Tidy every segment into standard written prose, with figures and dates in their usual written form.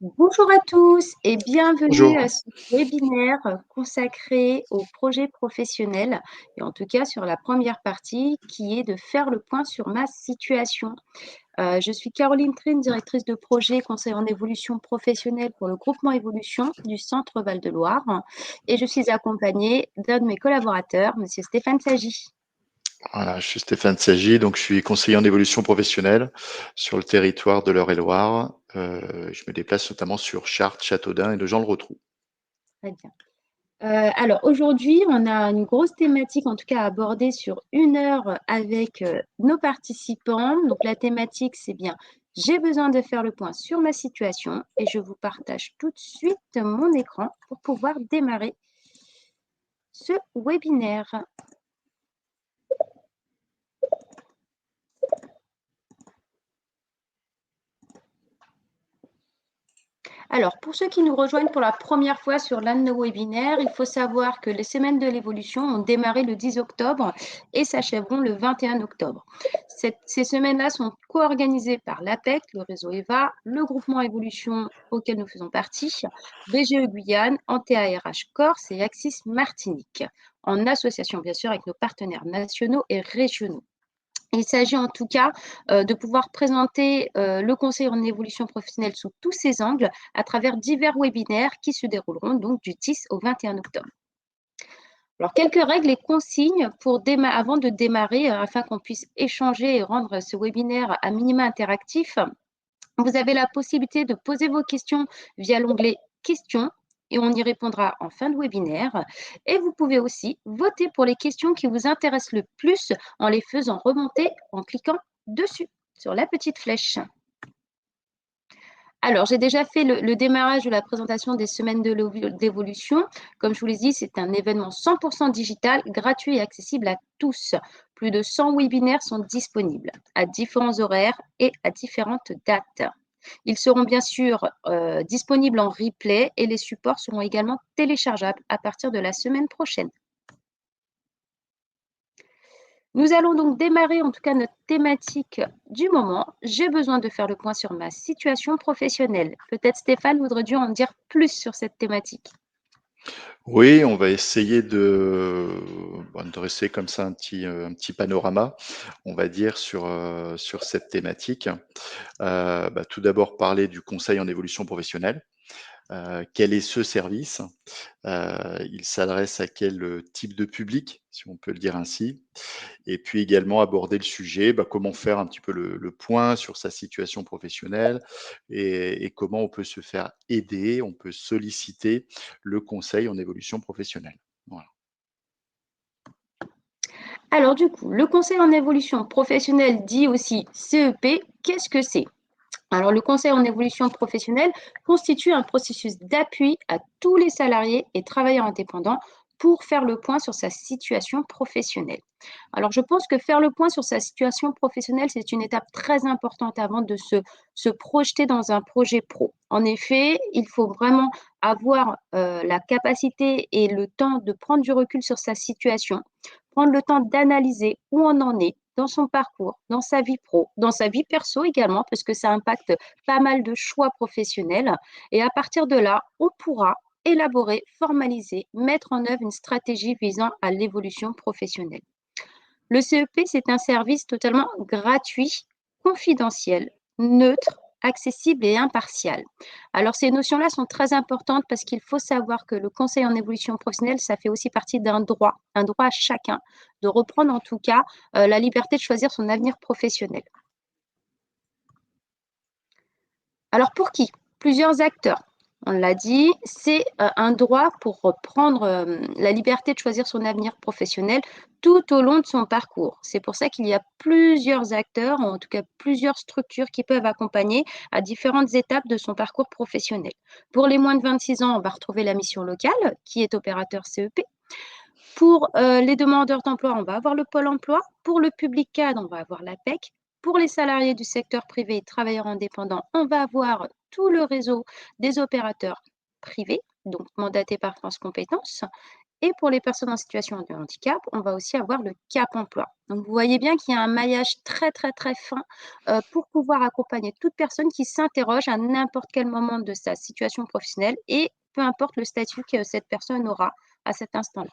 Bonjour à tous et bienvenue à Bonjour. ce webinaire consacré aux projets professionnels et en tout cas sur la première partie qui est de faire le point sur ma situation. Je suis Caroline Trine, directrice de projet conseil en évolution professionnelle pour le groupement Évolution du Centre Val-de-Loire et je suis accompagnée d'un de mes collaborateurs, monsieur Stéphane Sagy. Voilà, je suis Stéphane Sagy, donc je suis conseiller en évolution professionnelle sur le territoire de l'Eure-et-Loire. Je me déplace notamment sur Chartres, Châteaudun et de Jean-le-Rotrou. Très bien. Alors aujourd'hui, on a une grosse thématique en tout cas à aborder sur 1 heure avec nos participants. Donc la thématique, c'est bien, j'ai besoin de faire le point sur ma situation et je vous partage tout de suite mon écran pour pouvoir démarrer ce webinaire. Alors, pour ceux qui nous rejoignent pour la première fois sur l'un de nos webinaires, il faut savoir que les semaines de l'évolution ont démarré le 10 octobre et s'achèveront le 21 octobre. Ces semaines-là sont co-organisées par l'APEC, le réseau EVA, le groupement Évolution auquel nous faisons partie, BGE Guyane, Antea RH Corse et Axis Martinique, en association bien sûr avec nos partenaires nationaux et régionaux. Il s'agit en tout cas de pouvoir présenter le conseil en évolution professionnelle sous tous ses angles à travers divers webinaires qui se dérouleront donc du 10 au 21 octobre. Alors, quelques règles et consignes avant de démarrer afin qu'on puisse échanger et rendre ce webinaire à minima interactif. Vous avez la possibilité de poser vos questions via l'onglet Questions et on y répondra en fin de webinaire. Et vous pouvez aussi voter pour les questions qui vous intéressent le plus en les faisant remonter en cliquant dessus, sur la petite flèche. Alors, j'ai déjà fait le démarrage de la présentation des semaines d'évolution. Comme je vous l'ai dit, c'est un événement 100% digital, gratuit et accessible à tous. Plus de 100 webinaires sont disponibles à différents horaires et à différentes dates. Ils seront bien sûr disponibles en replay et les supports seront également téléchargeables à partir de la semaine prochaine. Nous allons donc démarrer en tout cas notre thématique du moment. J'ai besoin de faire le point sur ma situation professionnelle. Peut-être Stéphane voudrait-tu en dire plus sur cette thématique. Oui, on va essayer de dresser comme ça un petit panorama, on va dire, sur cette thématique. Tout d'abord, parler du conseil en évolution professionnelle. Quel est ce service? Il s'adresse à quel type de public, si on peut le dire ainsi? Et puis également aborder le sujet, comment faire un petit peu le point sur sa situation professionnelle et comment on peut se faire aider, on peut solliciter le conseil en évolution professionnelle. Voilà. Alors du coup, le conseil en évolution professionnelle dit aussi CEP, qu'est-ce que c'est? Alors le conseil en évolution professionnelle constitue un processus d'appui à tous les salariés et travailleurs indépendants pour faire le point sur sa situation professionnelle. Alors je pense que faire le point sur sa situation professionnelle, c'est une étape très importante avant de se projeter dans un projet pro. En effet, il faut vraiment avoir la capacité et le temps de prendre du recul sur sa situation, prendre le temps d'analyser où on en est dans son parcours, dans sa vie pro, dans sa vie perso également, parce que ça impacte pas mal de choix professionnels. Et à partir de là, on pourra élaborer, formaliser, mettre en œuvre une stratégie visant à l'évolution professionnelle. Le CEP, c'est un service totalement gratuit, confidentiel, neutre, accessible et impartial. Alors ces notions-là sont très importantes parce qu'il faut savoir que le conseil en évolution professionnelle, ça fait aussi partie d'un droit, un droit à chacun, de reprendre en tout cas la liberté de choisir son avenir professionnel. Alors pour qui? Plusieurs acteurs. On l'a dit, c'est un droit pour reprendre la liberté de choisir son avenir professionnel tout au long de son parcours. C'est pour ça qu'il y a plusieurs acteurs, en tout cas plusieurs structures qui peuvent accompagner à différentes étapes de son parcours professionnel. Pour les moins de 26 ans, on va retrouver la mission locale qui est opérateur CEP. Pour les demandeurs d'emploi, on va avoir le pôle emploi. Pour le public cadre, on va avoir l'APEC. Pour les salariés du secteur privé et travailleurs indépendants, on va avoir tout le réseau des opérateurs privés, donc mandatés par France Compétences. Et pour les personnes en situation de handicap, on va aussi avoir le Cap emploi. Donc vous voyez bien qu'il y a un maillage très, très, très fin, pour pouvoir accompagner toute personne qui s'interroge à n'importe quel moment de sa situation professionnelle et peu importe le statut que cette personne aura à cet instant-là.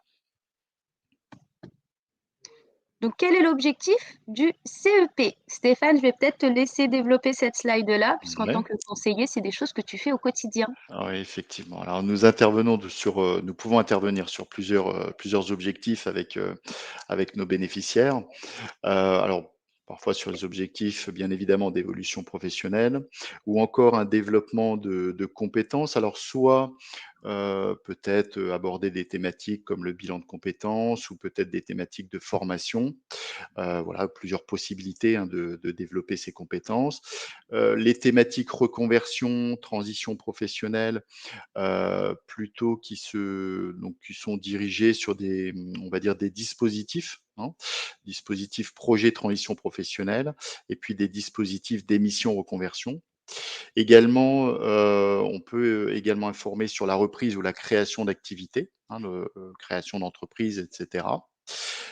Donc quel est l'objectif du CEP? Stéphane, je vais peut-être te laisser développer cette slide-là, puisqu'en tant Ouais. que conseiller, c'est des choses que tu fais au quotidien. Oui, effectivement. Alors nous pouvons intervenir sur plusieurs objectifs avec nos bénéficiaires. Alors parfois sur les objectifs, bien évidemment, d'évolution professionnelle ou encore un développement de compétences. Alors soit, peut-être, aborder des thématiques comme le bilan de compétences ou peut-être des thématiques de formation. Voilà, plusieurs possibilités, hein, de développer ses compétences. Les thématiques reconversion, transition professionnelle, plutôt qui sont dirigés sur on va dire des dispositifs, hein, dispositifs projets transition professionnelle et puis des dispositifs d'émission reconversion. Également, on peut également informer sur la reprise ou la création d'activités, hein, création d'entreprises et cetera.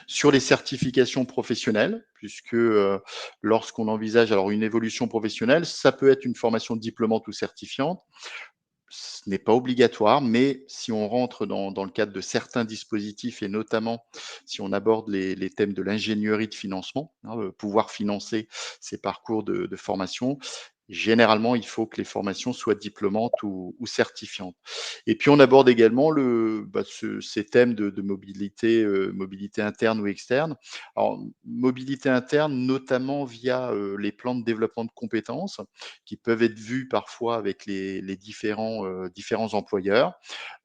Sur les certifications professionnelles, puisque, lorsqu'on envisage alors une évolution professionnelle, ça peut être une formation diplômante ou certifiante. Ce n'est pas obligatoire, mais si on rentre dans le cadre de certains dispositifs et notamment si on aborde les thèmes de l'ingénierie de financement, hein, pouvoir financer ces parcours de formation, généralement, il faut que les formations soient diplômantes ou certifiantes. Et puis on aborde également ces thèmes de mobilité, mobilité interne ou externe. Alors mobilité interne, notamment via, les plans de développement de compétences qui peuvent être vus parfois avec les différents employeurs,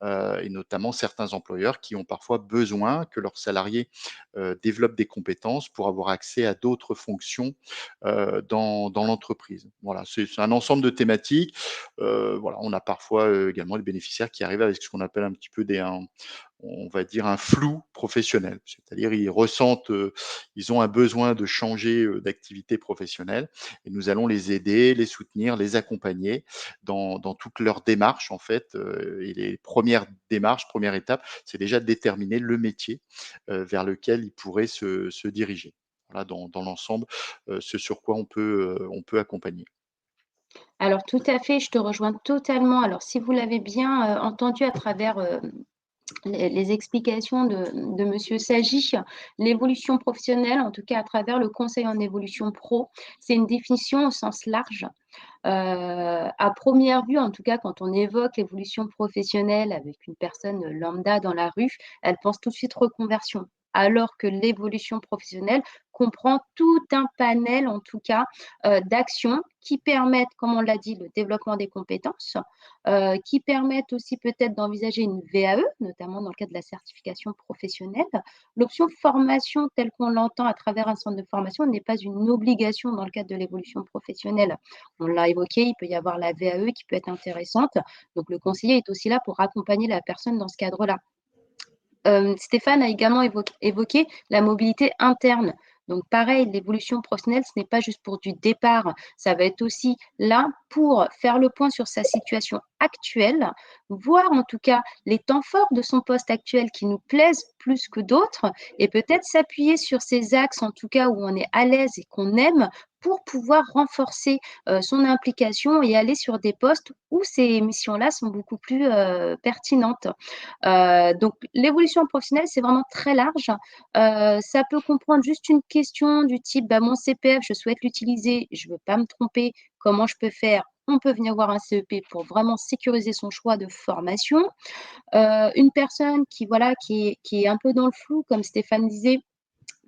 et notamment certains employeurs qui ont parfois besoin que leurs salariés, développent des compétences pour avoir accès à d'autres fonctions, dans l'entreprise. Voilà, c'est un ensemble de thématiques. Voilà, on a parfois, également des bénéficiaires qui arrivent avec ce qu'on appelle un petit peu on va dire un flou professionnel. C'est-à-dire ils ont un besoin de changer, d'activité professionnelle et nous allons les aider, les soutenir, les accompagner dans toute leur démarche en fait, et les premières démarches, première étape, c'est déjà de déterminer le métier, vers lequel ils pourraient se diriger. Voilà dans l'ensemble, ce sur quoi on peut accompagner. Alors tout à fait, je te rejoins totalement. Alors si vous l'avez bien, entendu à travers, les explications de monsieur Sagi, l'évolution professionnelle, en tout cas à travers le conseil en évolution pro, c'est une définition au sens large. À première vue, en tout cas, quand on évoque l'évolution professionnelle avec une personne lambda dans la rue, elle pense tout de suite reconversion. Alors que l'évolution professionnelle comprend tout un panel, en tout cas, d'actions qui permettent, comme on l'a dit, le développement des compétences, qui permettent aussi peut-être d'envisager une VAE, notamment dans le cadre de la certification professionnelle. L'option formation telle qu'on l'entend à travers un centre de formation n'est pas une obligation dans le cadre de l'évolution professionnelle. On l'a évoqué, il peut y avoir la VAE qui peut être intéressante. Donc le conseiller est aussi là pour accompagner la personne dans ce cadre-là. Stéphane a également évoqué la mobilité interne. Donc pareil, l'évolution professionnelle, ce n'est pas juste pour du départ, ça va être aussi là pour faire le point sur sa situation actuelle, voir en tout cas les temps forts de son poste actuel qui nous plaisent plus que d'autres et peut-être s'appuyer sur ces axes en tout cas où on est à l'aise et qu'on aime pour pouvoir renforcer, son implication et aller sur des postes où ces missions-là sont beaucoup plus, pertinentes. Donc l'évolution professionnelle, c'est vraiment très large. Ça peut comprendre juste une question du type: «Bah, mon CPF, je souhaite l'utiliser, je ne veux pas me tromper, comment je peux faire?» On peut venir voir un CEP pour vraiment sécuriser son choix de formation. Une personne qui, voilà, qui est un peu dans le flou, comme Stéphane disait,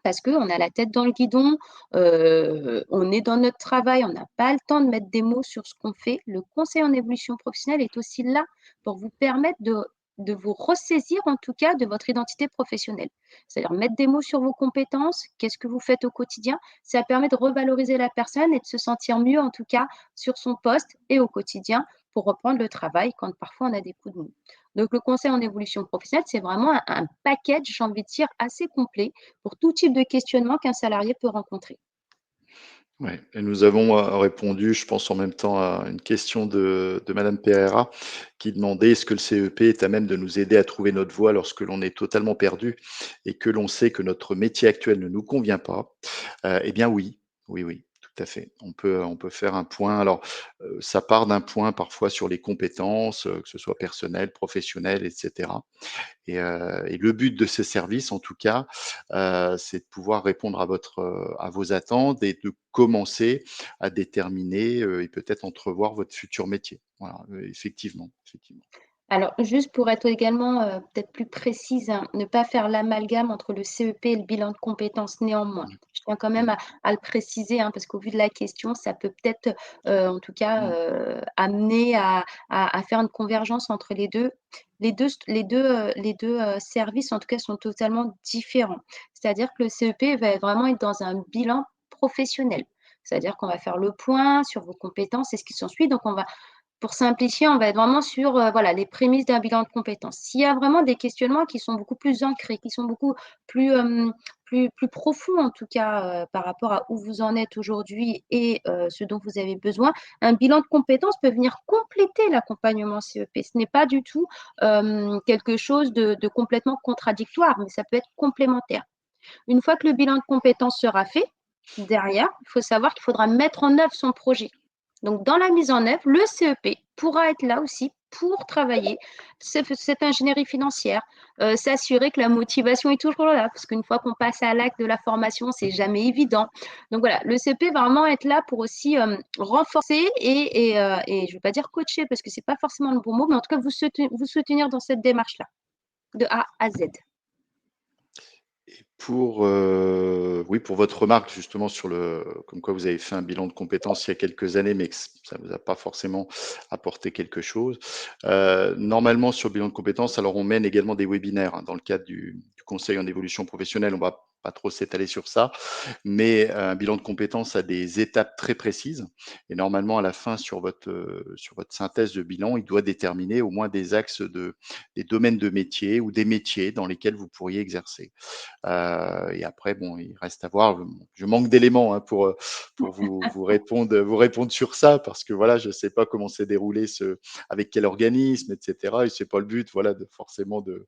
parce qu'on a la tête dans le guidon, on est dans notre travail, on n'a pas le temps de mettre des mots sur ce qu'on fait. Le conseil en évolution professionnelle est aussi là pour vous permettre de vous ressaisir, en tout cas, de votre identité professionnelle. C'est-à-dire mettre des mots sur vos compétences, qu'est-ce que vous faites au quotidien. Ça permet de revaloriser la personne et de se sentir mieux, en tout cas, sur son poste et au quotidien pour reprendre le travail quand parfois on a des coups de mou. Donc le conseil en évolution professionnelle, c'est vraiment un package, j'ai envie de dire, assez complet pour tout type de questionnement qu'un salarié peut rencontrer. Ouais, et nous avons, répondu, je pense en même temps à une question de madame Pereira qui demandait: «Est-ce que le CEP est à même de nous aider à trouver notre voie lorsque l'on est totalement perdu et que l'on sait que notre métier actuel ne nous convient pas?» Eh bien oui, oui, oui, tout à fait. On peut faire un point. Alors, ça part d'un point parfois sur les compétences, que ce soit personnelles, professionnelles et cetera. Et le but de ces services, en tout cas, c'est de pouvoir répondre à vos attentes et de commencer à déterminer, et peut-être entrevoir votre futur métier. Voilà, effectivement, effectivement. Alors, juste pour être également peut-être plus précise, hein, ne pas faire l'amalgame entre le CEP et le bilan de compétences néanmoins. Mmh, Je tiens quand même mmh, à le préciser, hein, parce qu'au vu de la question, ça peut peut-être, en tout cas, mmh. amener à faire une convergence entre les 2. Les deux services, en tout cas, sont totalement différents. C'est-à-dire que le CEP va vraiment être dans un bilan professionnel. C'est-à-dire qu'on va faire le point sur vos compétences et ce qui s'ensuit. Donc, on va pour simplifier, on va être vraiment sur, voilà, les prémices d'un bilan de compétences. S'il y a vraiment des questionnements qui sont beaucoup plus ancrés, qui sont beaucoup plus, plus profonds en tout cas, par rapport à où vous en êtes aujourd'hui et ce dont vous avez besoin, un bilan de compétences peut venir compléter l'accompagnement CEP. Ce n'est pas du tout, quelque chose de complètement contradictoire, mais ça peut être complémentaire. Une fois que le bilan de compétences sera fait, derrière, il faut savoir qu'il faudra mettre en œuvre son projet. Donc, dans la mise en œuvre, le CEP pourra être là aussi pour travailler cette ingénierie financière, s'assurer que la motivation est toujours là, parce qu'une fois qu'on passe à l'acte de la formation, c'est jamais évident. Donc voilà, le CEP va vraiment être là pour aussi renforcer et je ne vais pas dire coacher parce que c'est pas forcément le bon mot, mais en tout cas vous soutenir dans cette démarche-là, de A à Z. Oui, pour votre remarque justement sur le comme quoi vous avez fait un bilan de compétences il y a quelques années, mais que ça vous a pas forcément apporté quelque chose. Normalement sur le bilan de compétences, alors on mène également des webinaires, hein, dans le cadre du conseil en évolution professionnelle. On va pas trop s'étaler sur ça, mais un bilan de compétences a des étapes très précises et normalement à la fin sur votre synthèse de bilan, il doit déterminer au moins des axes des domaines de métier ou des métiers dans lesquels vous pourriez exercer. Et après, bon, il reste à voir. Je manque d'éléments, hein, pour vous répondre sur ça parce que voilà, je ne sais pas comment s'est déroulé avec quel organisme, et cetera. Et c'est pas le but, voilà, de forcément de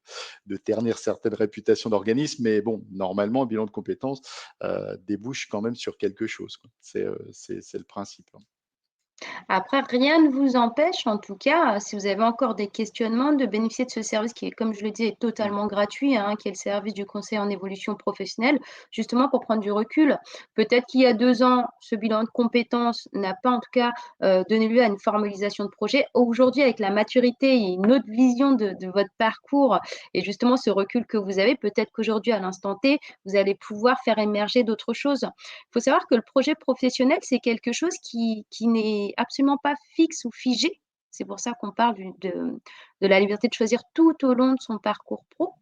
ternir certaines réputations d'organismes. Mais bon, normalement, un bilan de compétences, débouche quand même sur quelque chose, quoi. C'est le principe, hein. Après, rien ne vous empêche, en tout cas, si vous avez encore des questionnements, de bénéficier de ce service qui est, comme je le dis, est Mmh. totalement gratuit, hein, qui est le service du conseil en évolution professionnelle, justement pour prendre du recul. Peut-être qu'il y a 2 ans, ce bilan de compétences n'a pas, en tout cas, donné lieu à une formalisation de projet. Aujourd'hui, avec la maturité et une autre vision de votre parcours et justement ce recul que vous avez, peut-être qu'aujourd'hui, à l'instant T, vous allez pouvoir faire émerger d'autres choses. Il faut savoir que le projet professionnel, c'est quelque chose qui n'est absolument pas fixe ou figé. C'est pour ça qu'on parle de la liberté de choisir tout au long de son parcours pro.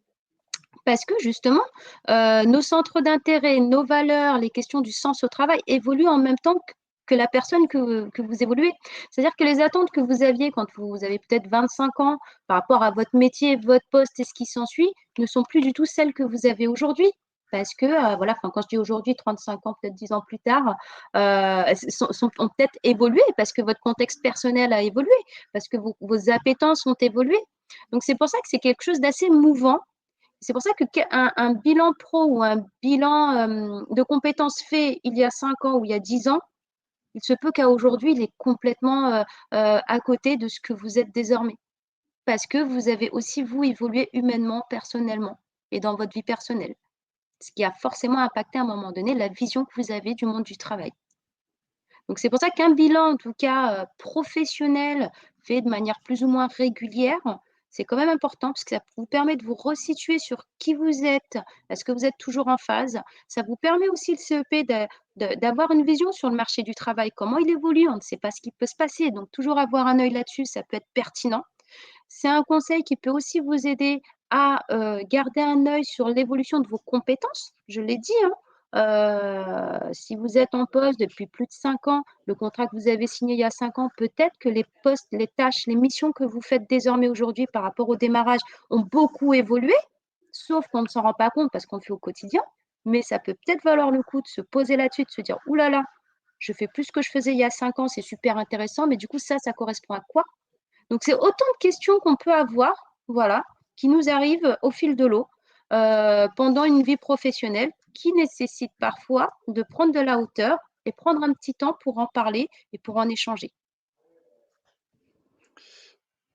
Parce que justement, nos centres d'intérêt, nos valeurs, les questions du sens au travail évoluent en même temps que la personne que vous évoluez. C'est-à-dire que les attentes que vous aviez quand vous avez peut-être 25 ans par rapport à votre métier, votre poste et ce qui s'ensuit, ne sont plus du tout celles que vous avez aujourd'hui. Parce que, voilà, enfin, quand je dis aujourd'hui, 35 ans, peut-être 10 ans plus tard, ont peut-être évolué parce que votre contexte personnel a évolué, parce que vos appétences ont évolué. Donc c'est pour ça que c'est quelque chose d'assez mouvant. C'est pour ça qu'un bilan pro ou un bilan de compétences fait il y a 5 ans ou il y a 10 ans, il se peut qu'à aujourd'hui, il est complètement à côté de ce que vous êtes désormais. Parce que vous avez aussi, vous, évolué humainement, personnellement et dans votre vie personnelle. Ce qui a forcément impacté à un moment donné la vision que vous avez du monde du travail. Donc c'est pour ça qu'un bilan, en tout cas professionnel, fait de manière plus ou moins régulière, c'est quand même important parce que ça vous permet de vous resituer sur qui vous êtes. Est-ce que vous êtes toujours en phase? Ça vous permet aussi le CEP d'avoir une vision sur le marché du travail, comment il évolue, on ne sait pas ce qui peut se passer. Donc toujours avoir un œil là-dessus, ça peut être pertinent. C'est un conseil qui peut aussi vous aider à, garder un œil sur l'évolution de vos compétences. Je l'ai dit, hein, si vous êtes en poste depuis plus de 5 ans, le contrat que vous avez signé il y a 5 ans, peut-être que les postes, les tâches, les missions que vous faites désormais aujourd'hui par rapport au démarrage ont beaucoup évolué, sauf qu'on ne s'en rend pas compte parce qu'on le fait au quotidien. Mais ça peut peut-être valoir le coup de se poser là-dessus, de se dire: «Ouh là là, je fais plus ce que je faisais il y a 5 ans, c'est super intéressant, mais du coup, ça correspond à quoi? Donc, c'est autant de questions qu'on peut avoir, voilà, qui nous arrivent au fil de l'eau pendant une vie professionnelle qui nécessite parfois de prendre de la hauteur et prendre un petit temps pour en parler et pour en échanger.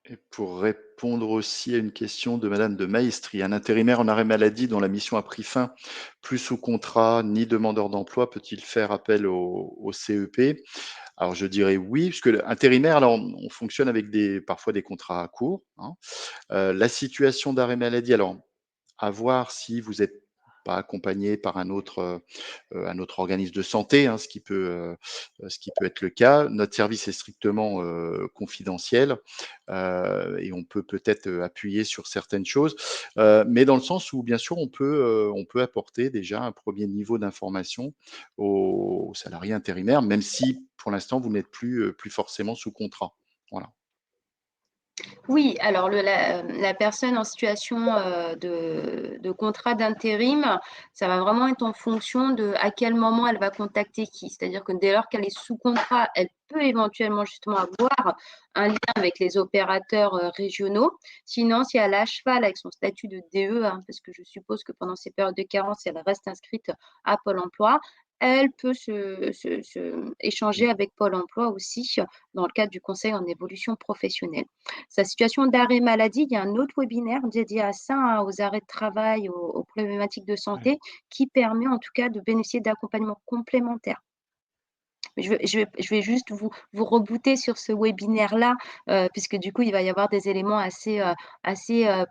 Et pour répondre aussi à une question de madame de Maestri, un intérimaire en arrêt maladie dont la mission a pris fin, plus sous contrat ni demandeur d'emploi, peut-il faire appel au CEP? Alors je dirais oui, puisque l'intérimaire, alors on fonctionne avec parfois des contrats courts, hein. La situation d'arrêt maladie, alors à voir si vous êtes pas accompagné par un autre organisme de santé, hein, ce qui peut être le cas. Notre service est strictement, confidentiel, et on peut peut-être, appuyer sur certaines choses, mais dans le sens où bien sûr on peut apporter déjà un premier niveau d'information aux salariés intérimaires, même si pour l'instant vous n'êtes plus forcément sous contrat. Voilà. Oui, alors la personne en situation, de contrat d'intérim, ça va vraiment être en fonction de à quel moment elle va contacter qui. C'est-à-dire que dès lors qu'elle est sous contrat, elle peut éventuellement justement avoir un lien avec les opérateurs, régionaux. Sinon, si elle est à cheval avec son statut de DE, hein, parce que je suppose que pendant ces périodes de carence, elle reste inscrite à Pôle emploi, elle peut échanger avec Pôle emploi aussi, dans le cadre du conseil en évolution professionnelle. Sa situation d'arrêt maladie, il y a un autre webinaire dédié à ça, hein, aux arrêts de travail, aux problématiques de Ouais. santé, qui permet en tout cas de bénéficier d'accompagnement complémentaire. Mais je vais juste vous rebooter sur ce webinaire-là, puisque du coup, il va y avoir des éléments assez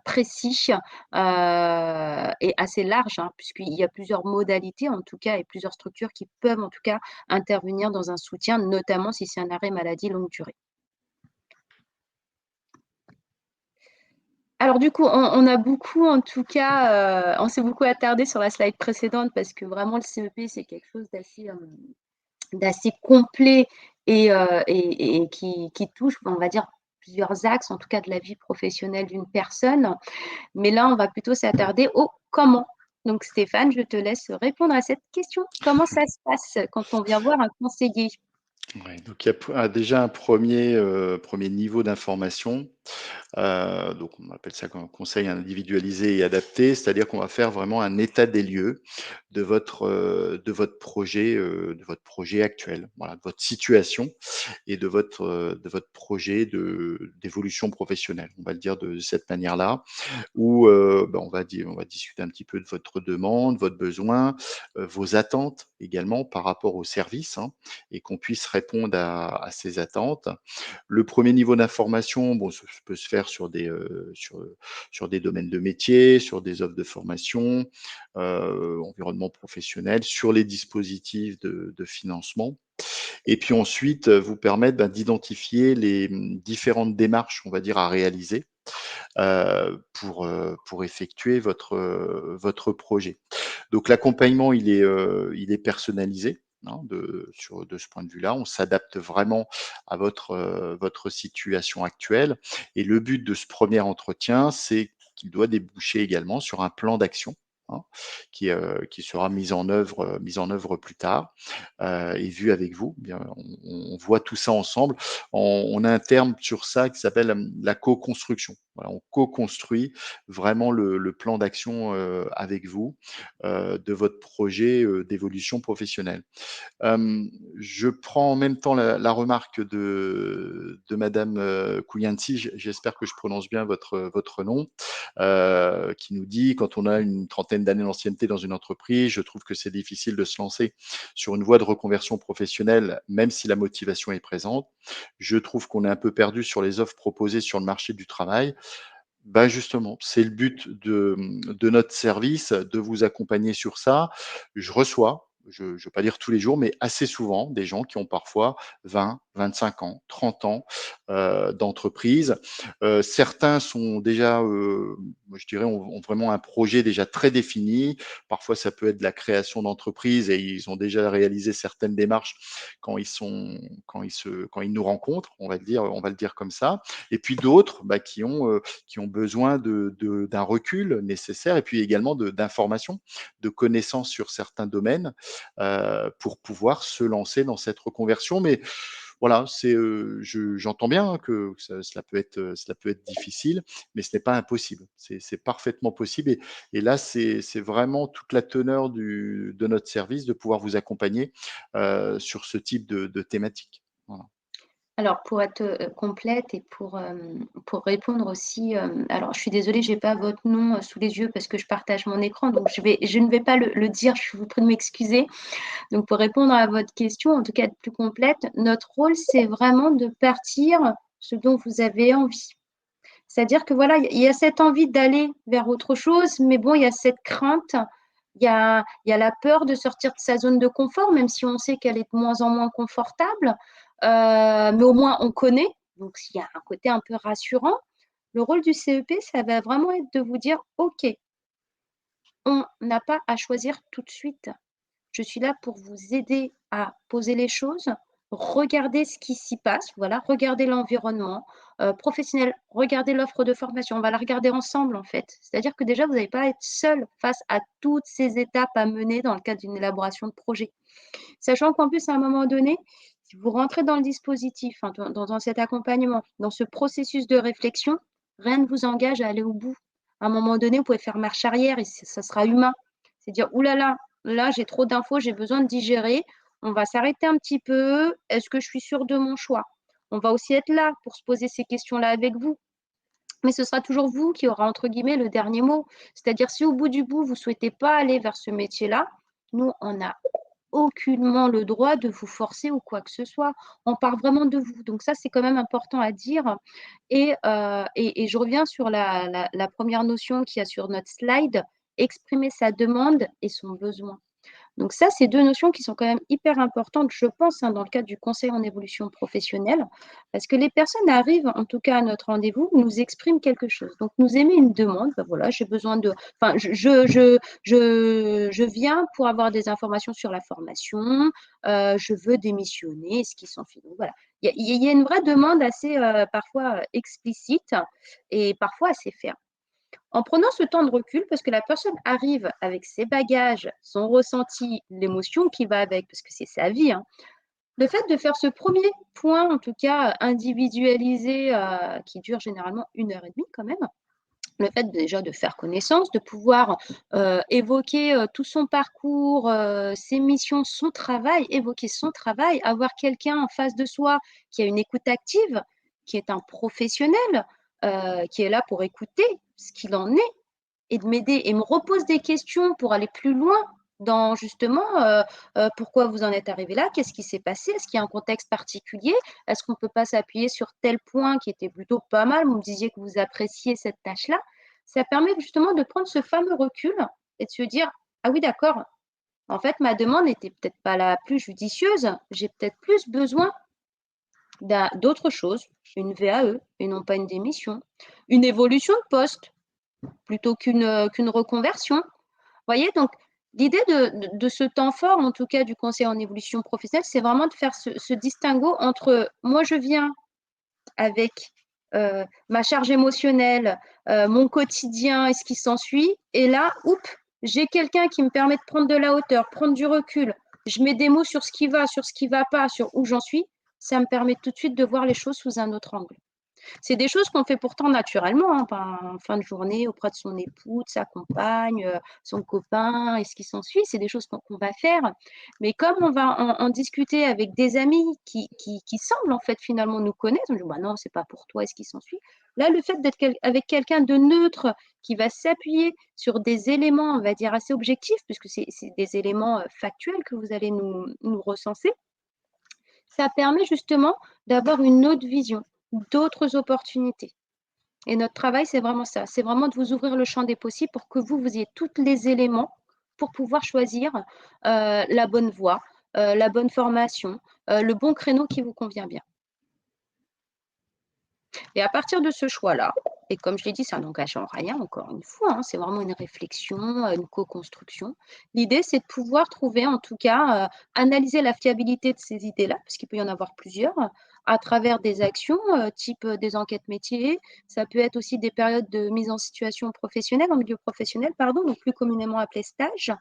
précis, et assez larges, hein, puisqu'il y a plusieurs modalités en tout cas et plusieurs structures qui peuvent en tout cas intervenir dans un soutien, notamment si c'est un arrêt maladie longue durée. Alors du coup, on a beaucoup en tout cas, on s'est beaucoup attardé sur la slide précédente parce que vraiment le CEP, c'est quelque chose d'assez complet et qui touche, on va dire, plusieurs axes, en tout cas de la vie professionnelle d'une personne. Mais là, on va plutôt s'attarder au comment. Donc Stéphane, je te laisse répondre à cette question. Comment ça se passe quand on vient voir un conseiller? Ouais, donc il y a déjà un premier niveau d'information. Donc on appelle ça un conseil individualisé et adapté, c'est-à-dire qu'on va faire vraiment un état des lieux de votre projet actuel, voilà, de votre situation et de votre projet d'évolution professionnelle. On va le dire de cette manière-là, où, bah, on va discuter un petit peu de votre demande, votre besoin, vos attentes également par rapport au service, hein, et qu'on puisse répondre à ces attentes. Le premier niveau d'information, bon, ça peut se faire sur des domaines de métier, sur des offres de formation, environnement professionnel, sur les dispositifs de financement et puis ensuite, vous permettre, bah, d'identifier les, différentes démarches, on va dire, à réaliser, pour effectuer votre projet. Donc l'accompagnement, il est personnalisé, hein, de ce point de vue-là. On s'adapte vraiment à votre situation actuelle et le but de ce premier entretien, c'est qu'il doit déboucher également sur un plan d'action, hein, qui sera mis en œuvre plus tard, et vu avec vous. Bien, on voit tout ça ensemble. On a un terme sur ça qui s'appelle, la co-construction. Voilà, on co-construit vraiment le plan d'action, avec vous, de votre projet, d'évolution professionnelle. Je prends en même temps la remarque de madame, Koulianti, j'espère que je prononce bien votre nom, qui nous dit: «Quand on a une trentaine d'années d'ancienneté dans une entreprise, je trouve que c'est difficile de se lancer sur une voie de reconversion professionnelle, même si la motivation est présente. Je trouve qu'on est un peu perdu sur les offres proposées sur le marché du travail». Bah, justement, c'est le but de notre service, de vous accompagner sur ça. Je reçois, je ne vais pas dire tous les jours, mais assez souvent, des gens qui ont parfois 20, 25 ans, 30 ans, d'entreprise. Certains sont déjà, moi je dirais, ont vraiment un projet déjà très défini. Parfois, ça peut être de la création d'entreprise et ils ont déjà réalisé certaines démarches quand ils nous rencontrent, on va le dire comme ça. Et puis d'autres, bah, qui ont besoin d'un recul nécessaire et puis également d'informations, de connaissances sur certains domaines pour pouvoir se lancer dans cette reconversion. Mais voilà, j'entends bien que cela peut être difficile, mais ce n'est pas impossible. C'est parfaitement possible et là, c'est vraiment toute la teneur de notre service de pouvoir vous accompagner, sur ce type de thématique. Voilà. Alors pour être, complète et pour répondre aussi, alors je suis désolée, j'ai pas votre nom, sous les yeux parce que je partage mon écran, donc je ne vais pas le dire, je vous prie de m'excuser. Donc pour répondre à votre question, en tout cas être plus complète, notre rôle, c'est vraiment de partir ce dont vous avez envie. C'est-à-dire que voilà, il y a cette envie d'aller vers autre chose, mais bon, il y a cette crainte, il y a la peur de sortir de sa zone de confort, même si on sait qu'elle est de moins en moins confortable, mais au moins on connaît, donc il y a un côté un peu rassurant. Le rôle du CEP, ça va vraiment être de vous dire, OK, on n'a pas à choisir tout de suite. Je suis là pour vous aider à poser les choses, regarder ce qui s'y passe, voilà, regarder l'environnement professionnel, regarder l'offre de formation. On va la regarder ensemble, en fait. C'est-à-dire que déjà, vous n'allez pas être seul face à toutes ces étapes à mener dans le cadre d'une élaboration de projet. Sachant qu'en plus, à un moment donné, si vous rentrez dans le dispositif, hein, dans cet accompagnement, dans ce processus de réflexion, rien ne vous engage à aller au bout. À un moment donné, vous pouvez faire marche arrière et ça sera humain. C'est dire, oulala, là, j'ai trop d'infos, j'ai besoin de digérer. On va s'arrêter un petit peu. Est-ce que je suis sûre de mon choix? On va aussi être là pour se poser ces questions-là avec vous. Mais ce sera toujours vous qui aura, entre guillemets, le dernier mot. C'est-à-dire, si au bout du bout, vous ne souhaitez pas aller vers ce métier-là, nous, on a aucunement le droit de vous forcer ou quoi que ce soit. On parle vraiment de vous. Donc ça, c'est quand même important à dire. Et je reviens sur la première notion qu'il y a sur notre slide, exprimer sa demande et son besoin. Donc ça, c'est deux notions qui sont quand même hyper importantes, je pense, hein, dans le cadre du conseil en évolution professionnelle, parce que les personnes arrivent, en tout cas à notre rendez-vous, nous expriment quelque chose. Donc nous émet une demande, ben voilà, j'ai besoin de, enfin, je viens pour avoir des informations sur la formation, je veux démissionner, ce qui s'ensuit. Donc voilà, il y a une vraie demande assez parfois explicite et parfois assez ferme. En prenant ce temps de recul, parce que la personne arrive avec ses bagages, son ressenti, l'émotion qui va avec, parce que c'est sa vie, hein, le fait de faire ce premier point, en tout cas individualisé, qui dure généralement 1 heure et demie quand même, le fait déjà de faire connaissance, de pouvoir évoquer tout son parcours, ses missions, son travail, évoquer son travail, avoir quelqu'un en face de soi qui a une écoute active, qui est un professionnel, qui est là pour écouter ce qu'il en est et de m'aider et me repose des questions pour aller plus loin dans justement pourquoi vous en êtes arrivé là, qu'est-ce qui s'est passé, est-ce qu'il y a un contexte particulier, est-ce qu'on ne peut pas s'appuyer sur tel point qui était plutôt pas mal, vous me disiez que vous appréciez cette tâche-là, ça permet justement de prendre ce fameux recul et de se dire, ah oui d'accord, en fait ma demande n'était peut-être pas la plus judicieuse, j'ai peut-être plus besoin d'autre chose, une VAE et non pas une démission, une évolution de poste plutôt qu'une reconversion. Vous voyez, donc l'idée de ce temps fort, en tout cas du conseil en évolution professionnelle, c'est vraiment de faire ce distinguo entre moi je viens avec ma charge émotionnelle, mon quotidien et ce qui s'ensuit, et là, oups, j'ai quelqu'un qui me permet de prendre de la hauteur, prendre du recul, je mets des mots sur ce qui va, sur ce qui ne va pas, sur où j'en suis, ça me permet tout de suite de voir les choses sous un autre angle. C'est des choses qu'on fait pourtant naturellement, hein, en fin de journée auprès de son époux, de sa compagne, son copain et ce qui s'ensuit. C'est des choses qu'on va faire. Mais comme on va en discuter avec des amis qui semblent en fait finalement nous connaître, on dit bah non, c'est pas pour toi et ce qui s'ensuit. Là, le fait d'être avec quelqu'un de neutre qui va s'appuyer sur des éléments, on va dire, assez objectifs, puisque c'est des éléments factuels que vous allez nous recenser, ça permet justement d'avoir une autre vision, d'autres opportunités. Et notre travail, c'est vraiment ça. C'est vraiment de vous ouvrir le champ des possibles pour que vous ayez tous les éléments pour pouvoir choisir la bonne voie, la bonne formation, le bon créneau qui vous convient bien. Et à partir de ce choix-là, et comme je l'ai dit, ça n'engage en rien, encore une fois, hein, c'est vraiment une réflexion, une co-construction. L'idée, c'est de pouvoir trouver, en tout cas, analyser la fiabilité de ces idées-là, parce qu'il peut y en avoir plusieurs, à travers des actions, type des enquêtes métiers. Ça peut être aussi des périodes de mise en situation professionnelle, en milieu professionnel, pardon, donc plus communément appelé stage.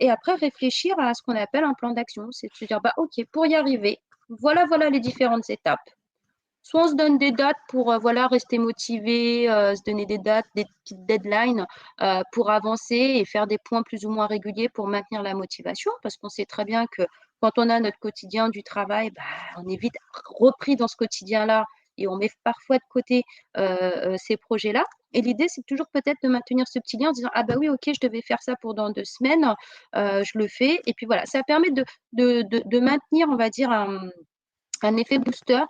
Et après, réfléchir à ce qu'on appelle un plan d'action. C'est de se dire, bah, OK, pour y arriver, voilà les différentes étapes. Soit on se donne des dates pour voilà, rester motivé, se donner des dates, des petites deadlines pour avancer et faire des points plus ou moins réguliers pour maintenir la motivation, parce qu'on sait très bien que quand on a notre quotidien du travail, bah, on est vite repris dans ce quotidien-là et on met parfois de côté ces projets-là. Et l'idée, c'est toujours peut-être de maintenir ce petit lien en disant, ah bah oui, ok, je devais faire ça pour dans 2 semaines, je le fais. Et puis voilà, ça permet de maintenir, on va dire, un effet booster.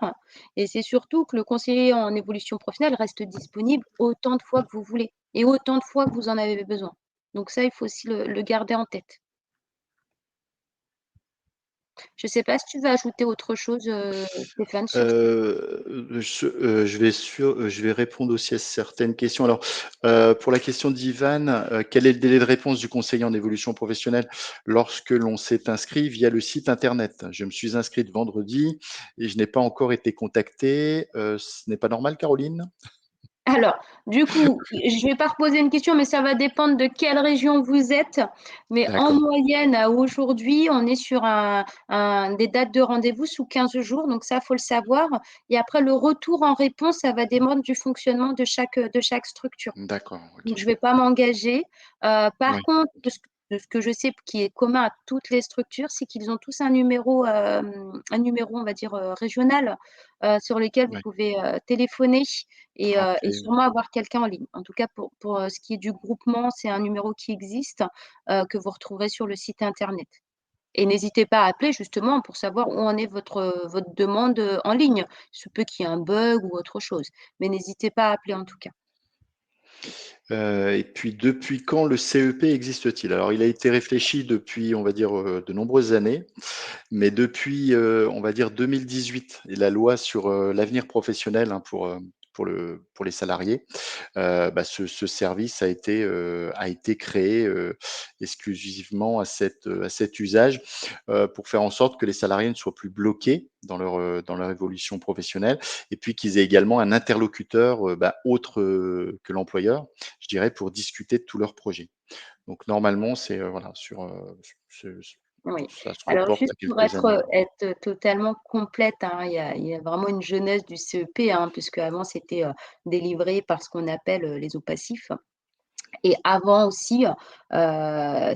Et c'est surtout que le conseiller en évolution professionnelle reste disponible autant de fois que vous voulez et autant de fois que vous en avez besoin. Donc ça, il faut aussi le garder en tête. Je ne sais pas si tu veux ajouter autre chose, Stéphane, sur ça. Je vais répondre aussi à certaines questions. Alors, pour la question d'Ivan, quel est le délai de réponse du conseiller en évolution professionnelle lorsque l'on s'est inscrit via le site internet? Je me suis inscrite vendredi et je n'ai pas encore été contacté. Ce n'est pas normal, Caroline? Alors, du coup, je ne vais pas reposer une question, mais ça va dépendre de quelle région vous êtes. Mais en D'accord, moyenne, à aujourd'hui, on est sur des dates de rendez-vous sous 15 jours. Donc ça, il faut le savoir. Et après, le retour en réponse, ça va dépendre du fonctionnement de chaque structure. d'accord, Donc, OK. je ne vais pas m'engager. Par Ouais, contre, OK, de ce que je sais qui est commun à toutes les structures, c'est qu'ils ont tous un numéro, on va dire, régional, sur lequel vous ouais, pouvez téléphoner et rappeler, sûrement avoir quelqu'un en ligne. En tout cas, pour ce qui est du groupement, c'est un numéro qui existe, que vous retrouverez sur le site internet. Et n'hésitez pas à appeler justement pour savoir où en est votre demande en ligne. Il se peut qu'il y ait un bug ou autre chose, mais n'hésitez pas à appeler en tout cas. et puis depuis quand le CEP existe-t-il? Alors il a été réfléchi depuis, on va dire, de nombreuses années. Mais depuis, on va dire 2018 et la loi sur, l'avenir professionnel, hein, pour les salariés, bah, ce service a été créé, exclusivement à cet usage, pour faire en sorte que les salariés ne soient plus bloqués dans leur évolution professionnelle et puis qu'ils aient également un interlocuteur, bah, autre, que l'employeur, je dirais, pour discuter de tous leurs projets. Donc normalement, c'est, voilà, Oui. ça se Alors reporte juste à pour quelques années. être totalement complète, hein, il y a vraiment une jeunesse du CEP, hein, puisque avant c'était, délivré par ce qu'on appelle, les OPACIF. Et avant aussi,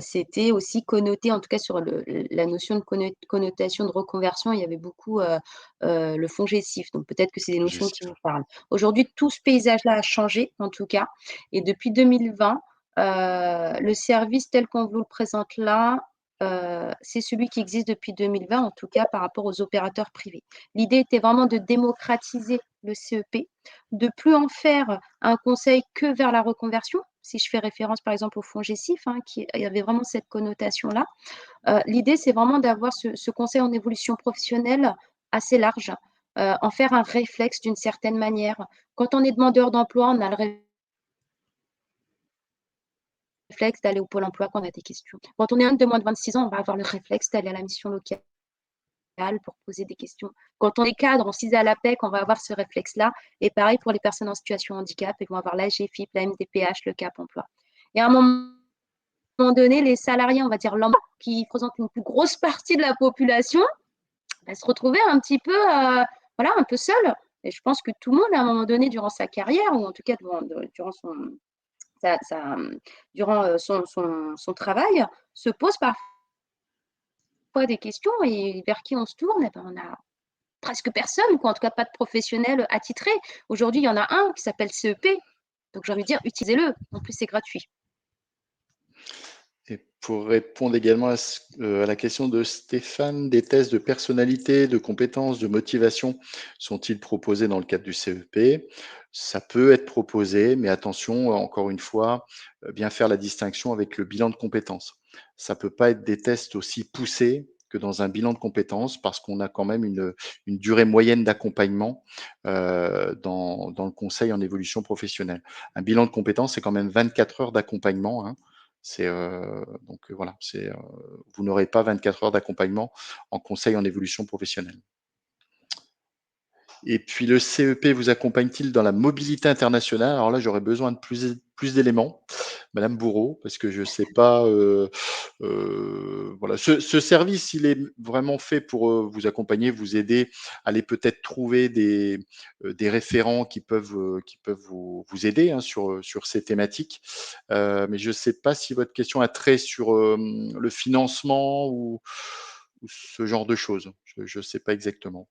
c'était aussi connoté, en tout cas sur la notion de connotation de reconversion, il y avait beaucoup, le FONGECIF, donc peut-être que c'est des notions qui Suggestif. vous parlent. Aujourd'hui, tout ce paysage-là a changé, en tout cas, et depuis 2020, le service tel qu'on vous le présente là, c'est celui qui existe depuis 2020, en tout cas par rapport aux opérateurs privés. L'idée était vraiment de démocratiser le CEP, de plus en faire un conseil que vers la reconversion. Si je fais référence par exemple au fonds GESIF, hein, qui il y avait vraiment cette connotation-là. L'idée, c'est vraiment d'avoir ce conseil en évolution professionnelle assez large, en faire un réflexe d'une certaine manière. Quand on est demandeur d'emploi, on a le réflexe d'aller au pôle emploi quand on a des questions. Quand on est un de moins de 26 ans, on va avoir le réflexe d'aller à la mission locale pour poser des questions. Quand on est cadre, on s'ise à l'APEC, on va avoir ce réflexe-là. Et pareil pour les personnes en situation de handicap, ils vont avoir l'AGFIP, la MDPH, le CAP emploi. Et à un moment donné, les salariés, on va dire lambda, qui représentent une plus grosse partie de la population, se retrouver un petit peu, voilà, un peu seul. Et je pense que tout le monde, à un moment donné, durant sa carrière, ou en tout cas durant son travail, se pose parfois des questions et vers qui on se tourne, eh ben, on a presque personne, quoi, en tout cas pas de professionnel attitré. Aujourd'hui, il y en a un qui s'appelle CEP, donc j'ai envie de dire, utilisez-le. En plus, c'est gratuit. Et pour répondre également à la question de Stéphane, des tests de personnalité, de compétences, de motivation sont-ils proposés dans le cadre du CEP? Ça peut être proposé, mais attention, encore une fois, bien faire la distinction avec le bilan de compétences. Ça peut pas être des tests aussi poussés que dans un bilan de compétences parce qu'on a quand même une durée moyenne d'accompagnement dans le conseil en évolution professionnelle. Un bilan de compétences, c'est quand même 24 heures d'accompagnement, hein. C'est donc voilà, vous n'aurez pas 24 heures d'accompagnement en conseil en évolution professionnelle. Et puis le CEP vous accompagne-t-il dans la mobilité internationale? Alors là, j'aurais besoin de plus d'éléments, madame Bourreau, parce que je sais pas, voilà. Ce service, il est vraiment fait pour, vous accompagner, vous aider, aller peut-être trouver des référents qui peuvent vous aider, hein, sur ces thématiques. Mais je sais pas si votre question a trait sur, le financement ou ce genre de choses. Je sais pas exactement.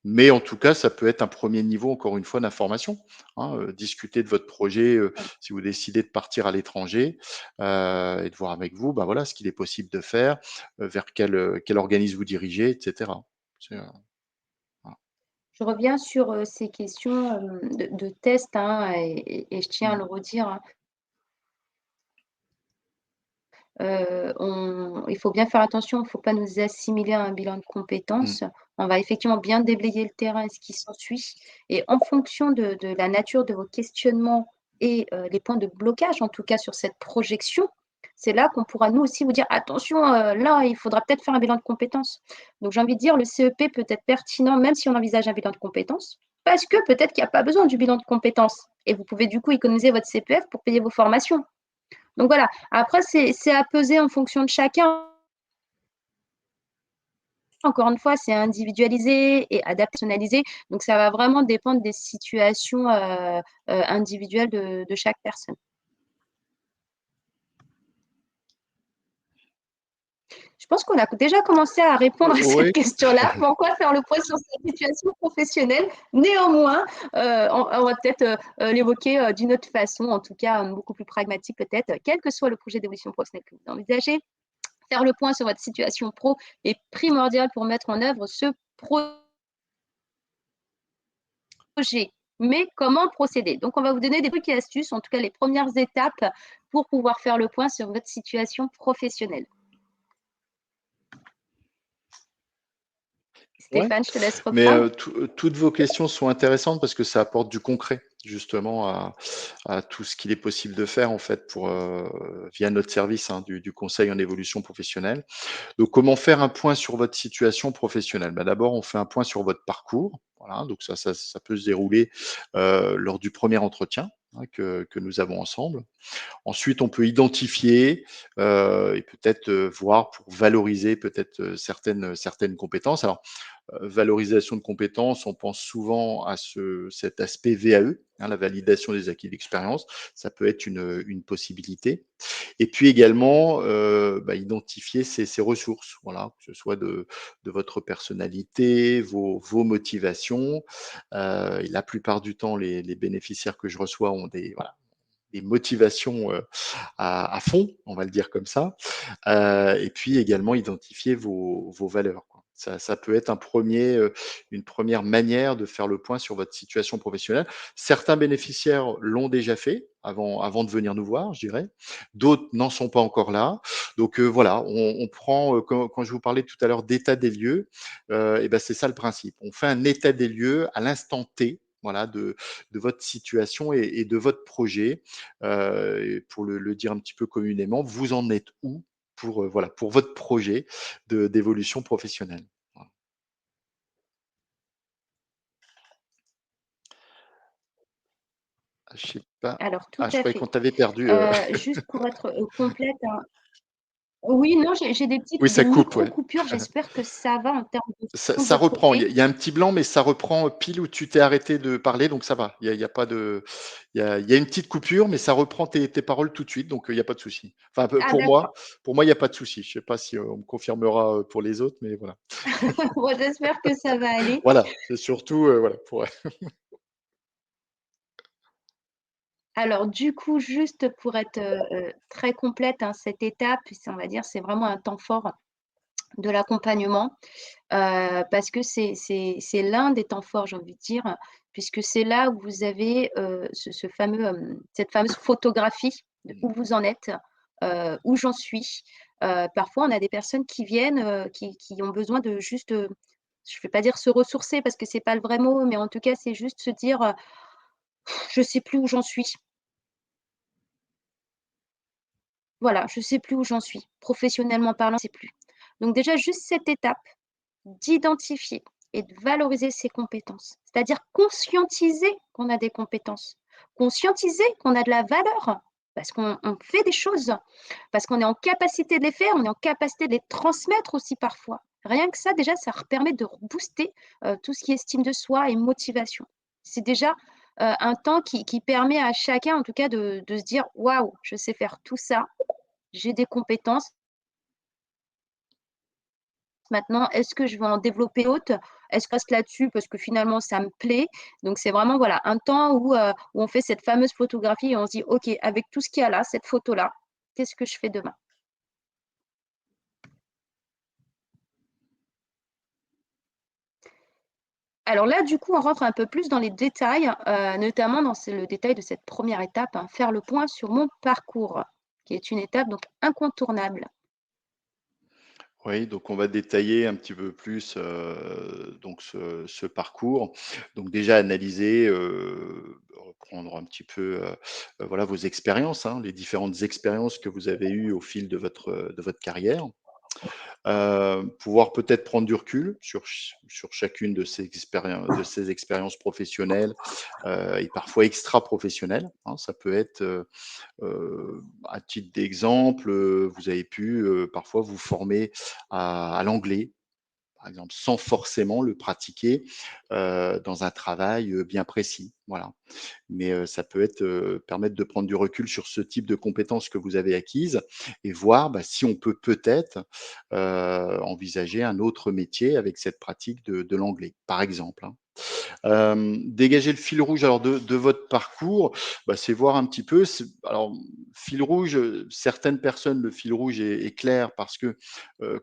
Mais en tout cas, ça peut être un premier niveau, encore une fois, d'information, hein, discuter de votre projet, si vous décidez de partir à l'étranger, et de voir avec vous, bah, voilà, ce qu'il est possible de faire, vers quel organisme vous dirigez et cetera. C'est, voilà. Je reviens sur, ces questions, de tests, hein, et je tiens à Mmh. le redire, hein. Il faut bien faire attention, il ne faut pas nous assimiler à un bilan de Mmh. compétences. On va effectivement bien déblayer le terrain et ce qui s'ensuit et en fonction de la nature de vos questionnements et les points de blocage, en tout cas sur cette projection, c'est là qu'on pourra nous aussi vous dire: «Attention, là, il faudra peut-être faire un bilan de compétences». Donc j'ai envie de dire le CEP peut être pertinent même si on envisage un bilan de compétences, parce que peut-être qu'il y a pas besoin du bilan de compétences et vous pouvez du coup économiser votre CPF pour payer vos formations. Donc voilà, après c'est à peser en fonction de chacun. Encore une fois, c'est individualisé et adapté, personnalisé, donc ça va vraiment dépendre des situations, individuelles de chaque personne. Je pense qu'on a déjà commencé à répondre à cette Oui. question-là. Pourquoi faire le point sur sa situation professionnelle? Néanmoins, on va peut-être, l'évoquer, d'une autre façon, en tout cas, beaucoup plus pragmatique peut-être. Quel que soit le projet d'évolution professionnelle que vous envisagez, faire le point sur votre situation pro est primordial pour mettre en œuvre ce projet. Mais comment procéder? Donc, on va vous donner des trucs et astuces, en tout cas les premières étapes pour pouvoir faire le point sur votre situation professionnelle. Ouais, Stéphane, je te laisse mais reprendre. toutes vos questions sont intéressantes parce que ça apporte du concret, justement, à tout ce qu'il est possible de faire, en fait, pour, via notre service, hein, du conseil en évolution professionnelle. Donc, comment faire un point sur votre situation professionnelle? Bah, d'abord, on fait un point sur votre parcours. Voilà, donc ça peut se dérouler, lors du premier entretien, hein, que nous avons ensemble. Ensuite, on peut identifier, et peut-être, voir pour valoriser peut-être, certaines compétences. Alors, valorisation de compétences, on pense souvent à cet aspect VAE, hein, la validation des acquis d'expérience. Ça peut être une possibilité. Et puis également, bah, identifier ses ressources, voilà, que ce soit de votre personnalité, vos motivations. Et la plupart du temps, les bénéficiaires que je reçois ont des motivations, à fond, on va le dire comme ça. Et puis également identifier vos valeurs, quoi. Ça peut être une première manière de faire le point sur votre situation professionnelle. Certains bénéficiaires l'ont déjà fait avant de venir nous voir, je dirais. D'autres n'en sont pas encore là. Donc, voilà, on prend, quand je vous parlais tout à l'heure d'état des lieux, et ben c'est ça le principe. On fait un état des lieux à l'instant T, voilà, de votre situation et de votre projet. Et pour le dire un petit peu communément, vous en êtes où pour, voilà, pour votre projet d'évolution professionnelle? Voilà. Ah, je sais pas. Alors, tout Ah, je à croyais fait. qu'on t'avait perdu, Juste pour être, complète, hein. Oui, non, j'ai oui, des ça coupe, micro ouais. coupures. J'espère que ça va en termes de son de Ça votre reprend. Il y côté. a il y a un petit blanc, mais ça reprend pile où tu t'es arrêté de parler, donc ça va. Il y a pas de il y a une petite coupure, mais ça reprend tes paroles tout de suite, donc il y a pas de souci. Enfin, peu Ah d'accord. pour moi, il y a pas de souci. Je sais pas si, on me confirmera, pour les autres, mais voilà. Bon, j'espère que ça va aller. Voilà, c'est surtout, voilà, pour Alors du coup, juste pour être, très complète, hein, cette étape, c'est on va dire, c'est vraiment un temps fort de l'accompagnement, parce que c'est l'un des temps forts, j'ai envie de dire, puisque c'est là où vous avez, ce fameux, cette fameuse photographie de où vous en êtes, où j'en suis. Parfois, on a des personnes qui viennent, qui ont besoin de juste, je vais pas dire se ressourcer parce que c'est pas le vrai mot, mais en tout cas, c'est juste se dire, «Je sais plus où j'en suis». Voilà, je sais plus où j'en suis. Professionnellement parlant, je sais plus. Donc déjà, juste cette étape d'identifier et de valoriser ses compétences, c'est-à-dire conscientiser qu'on a des compétences, conscientiser qu'on a de la valeur parce qu'on fait des choses, parce qu'on est en capacité de les faire, on est en capacité de les transmettre aussi parfois. Rien que ça, déjà, ça permet de rebooster, tout ce qui est estime de soi et motivation. C'est déjà, un temps qui permet à chacun, en tout cas, de se dire: «Waouh, je sais faire tout ça, j'ai des compétences. Maintenant, est-ce que je vais en développer d'autres? Est-ce que je reste là-dessus parce que finalement ça me plaît?» Donc c'est vraiment, voilà, un temps où on fait cette fameuse photographie et on se dit: «OK, avec tout ce qu'il y a là, cette photo-là, qu'est-ce que je fais demain?» Alors là, du coup, on rentre un peu plus dans les détails, notamment dans le détail de cette première étape, hein, faire le point sur mon parcours, qui est une étape donc incontournable. Oui, donc on va détailler un petit peu plus, donc ce parcours. Donc déjà analyser, reprendre un petit peu, voilà vos expériences, hein, les différentes expériences que vous avez eues au fil de votre carrière. Pouvoir peut-être prendre du recul sur chacune de ces expériences professionnelles, et parfois extra-professionnelles, hein. Ça peut être, à titre d'exemple, vous avez pu, parfois vous former à l'anglais, par exemple, sans forcément le pratiquer, dans un travail, bien précis, voilà. Mais, ça peut être, permettre de prendre du recul sur ce type de compétences que vous avez acquises et voir, bah, si on peut peut-être, envisager un autre métier avec cette pratique de l'anglais, par exemple, hein. Dégager le fil rouge alors de votre parcours, bah, c'est voir un petit peu alors fil rouge, certaines personnes, le fil rouge est clair parce que,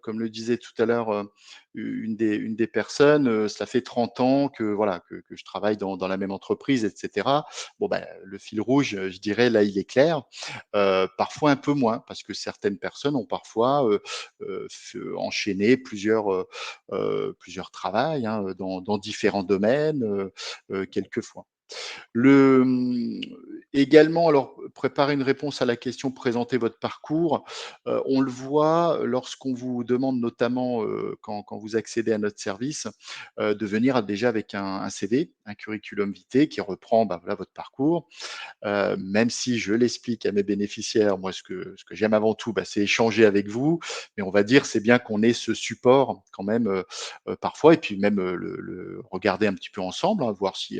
comme le disait tout à l'heure, une des personnes, cela fait 30 ans que voilà, que je travaille dans la même entreprise et cetera. Bon, bah, le fil rouge, je dirais là, il est clair. Parfois un peu moins parce que certaines personnes ont parfois, f enchaîné plusieurs travails, hein, dans différents domaines, quelquefois. Le, également, alors préparer une réponse à la question, présenter votre parcours, on le voit lorsqu'on vous demande notamment, quand vous accédez à notre service, de venir déjà avec un CV, un curriculum vitae qui reprend, bah, voilà votre parcours. Même si je l'explique à mes bénéficiaires, moi ce que j'aime avant tout, bah, c'est échanger avec vous, mais on va dire, c'est bien qu'on ait ce support quand même, parfois et puis même, le regarder un petit peu ensemble, hein, voir si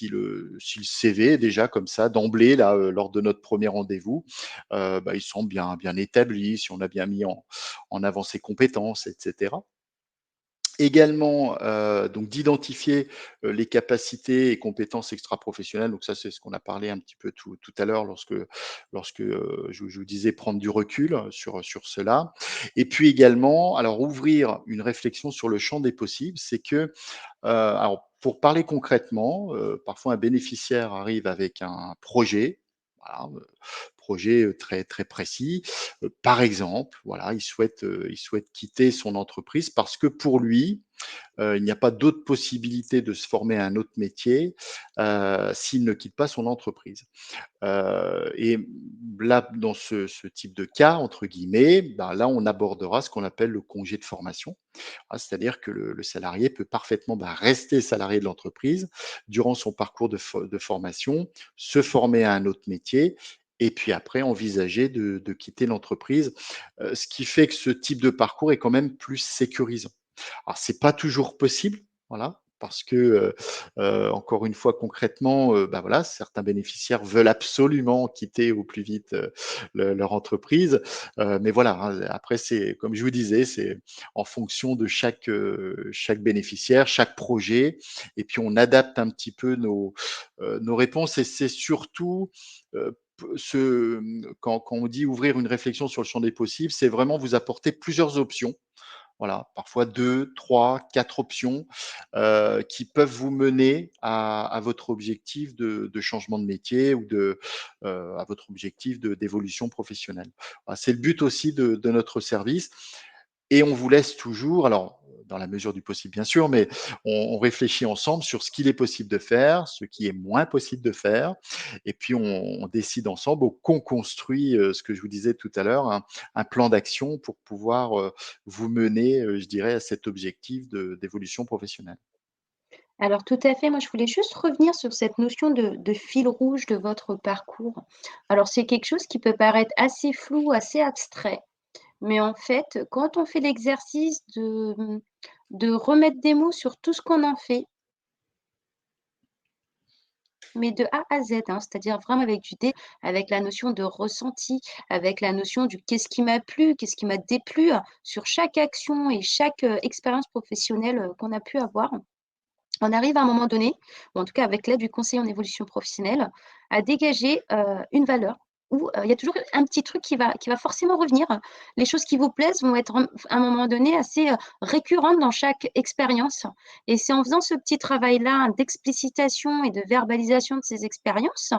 le CV déjà comme ça d'emblée là, lors de notre premier rendez-vous, bah, ils sont bien établis, si on a bien mis en avant ses compétences et cetera. Également, donc d'identifier, les capacités et compétences extra-professionnelles. Donc ça, c'est ce qu'on a parlé un petit peu tout à l'heure lorsque, je vous disais prendre du recul sur cela. Et puis également, alors ouvrir une réflexion sur le champ des possibles. C'est que, alors pour parler concrètement, parfois un bénéficiaire arrive avec un projet, voilà, projet, très très précis. Par exemple, voilà, il souhaite quitter son entreprise parce que pour lui, il n'y a pas d'autre possibilité de se former à un autre métier, s'il ne quitte pas son entreprise. Et là, dans ce type de «cas» entre guillemets, ben, là, on abordera ce qu'on appelle le congé de formation. Ah, c'est-à-dire que le salarié peut parfaitement, bah, rester salarié de l'entreprise durant son parcours de formation, se former à un autre métier et puis après envisager de quitter l'entreprise. Ce qui fait que ce type de parcours est quand même plus sécurisant. Alors c'est pas toujours possible, voilà, parce que, encore une fois concrètement, bah, voilà, certains bénéficiaires veulent absolument quitter au plus vite, leur entreprise, mais voilà, hein, après c'est comme je vous disais, c'est en fonction de chaque bénéficiaire, chaque projet et puis on adapte un petit peu nos réponses et c'est surtout, p quand on dit ouvrir une réflexion sur le champ des possibles, c'est vraiment vous apporter plusieurs options voilà, parfois 2, 3, 4 options qui peuvent vous mener à votre objectif de changement de métier ou à votre objectif d'évolution professionnelle. Voilà, c'est le but aussi de notre service et on vous laisse toujours, alors dans la mesure du possible bien sûr, mais on réfléchit ensemble sur ce qu'il est possible de faire, ce qui est moins possible de faire et puis on décide ensemble, qu'on construit, ce que je vous disais tout à l'heure, un plan d'action pour pouvoir, vous mener, je dirais à cet objectif d'évolution professionnelle. Alors tout à fait, moi je voulais juste revenir sur cette notion de fil rouge de votre parcours. Alors c'est quelque chose qui peut paraître assez flou, assez abstrait, mais en fait, quand on fait l'exercice de remettre des mots sur tout ce qu'on en fait, mais de A à Z, hein, c'est-à-dire vraiment avec du dé, avec la notion de ressenti, avec la notion du qu'est-ce qui m'a plu, qu'est-ce qui m'a déplu, sur chaque action et chaque, expérience professionnelle, qu'on a pu avoir. On arrive à un moment donné, ou en tout cas avec l'aide du conseiller en évolution professionnelle, à dégager, une valeur où, il y a toujours un petit truc qui va forcément revenir. Les choses qui vous plaisent vont être à un moment donné assez, récurrentes dans chaque expérience et c'est en faisant ce petit travail-là d'explicitation et de verbalisation de ces expériences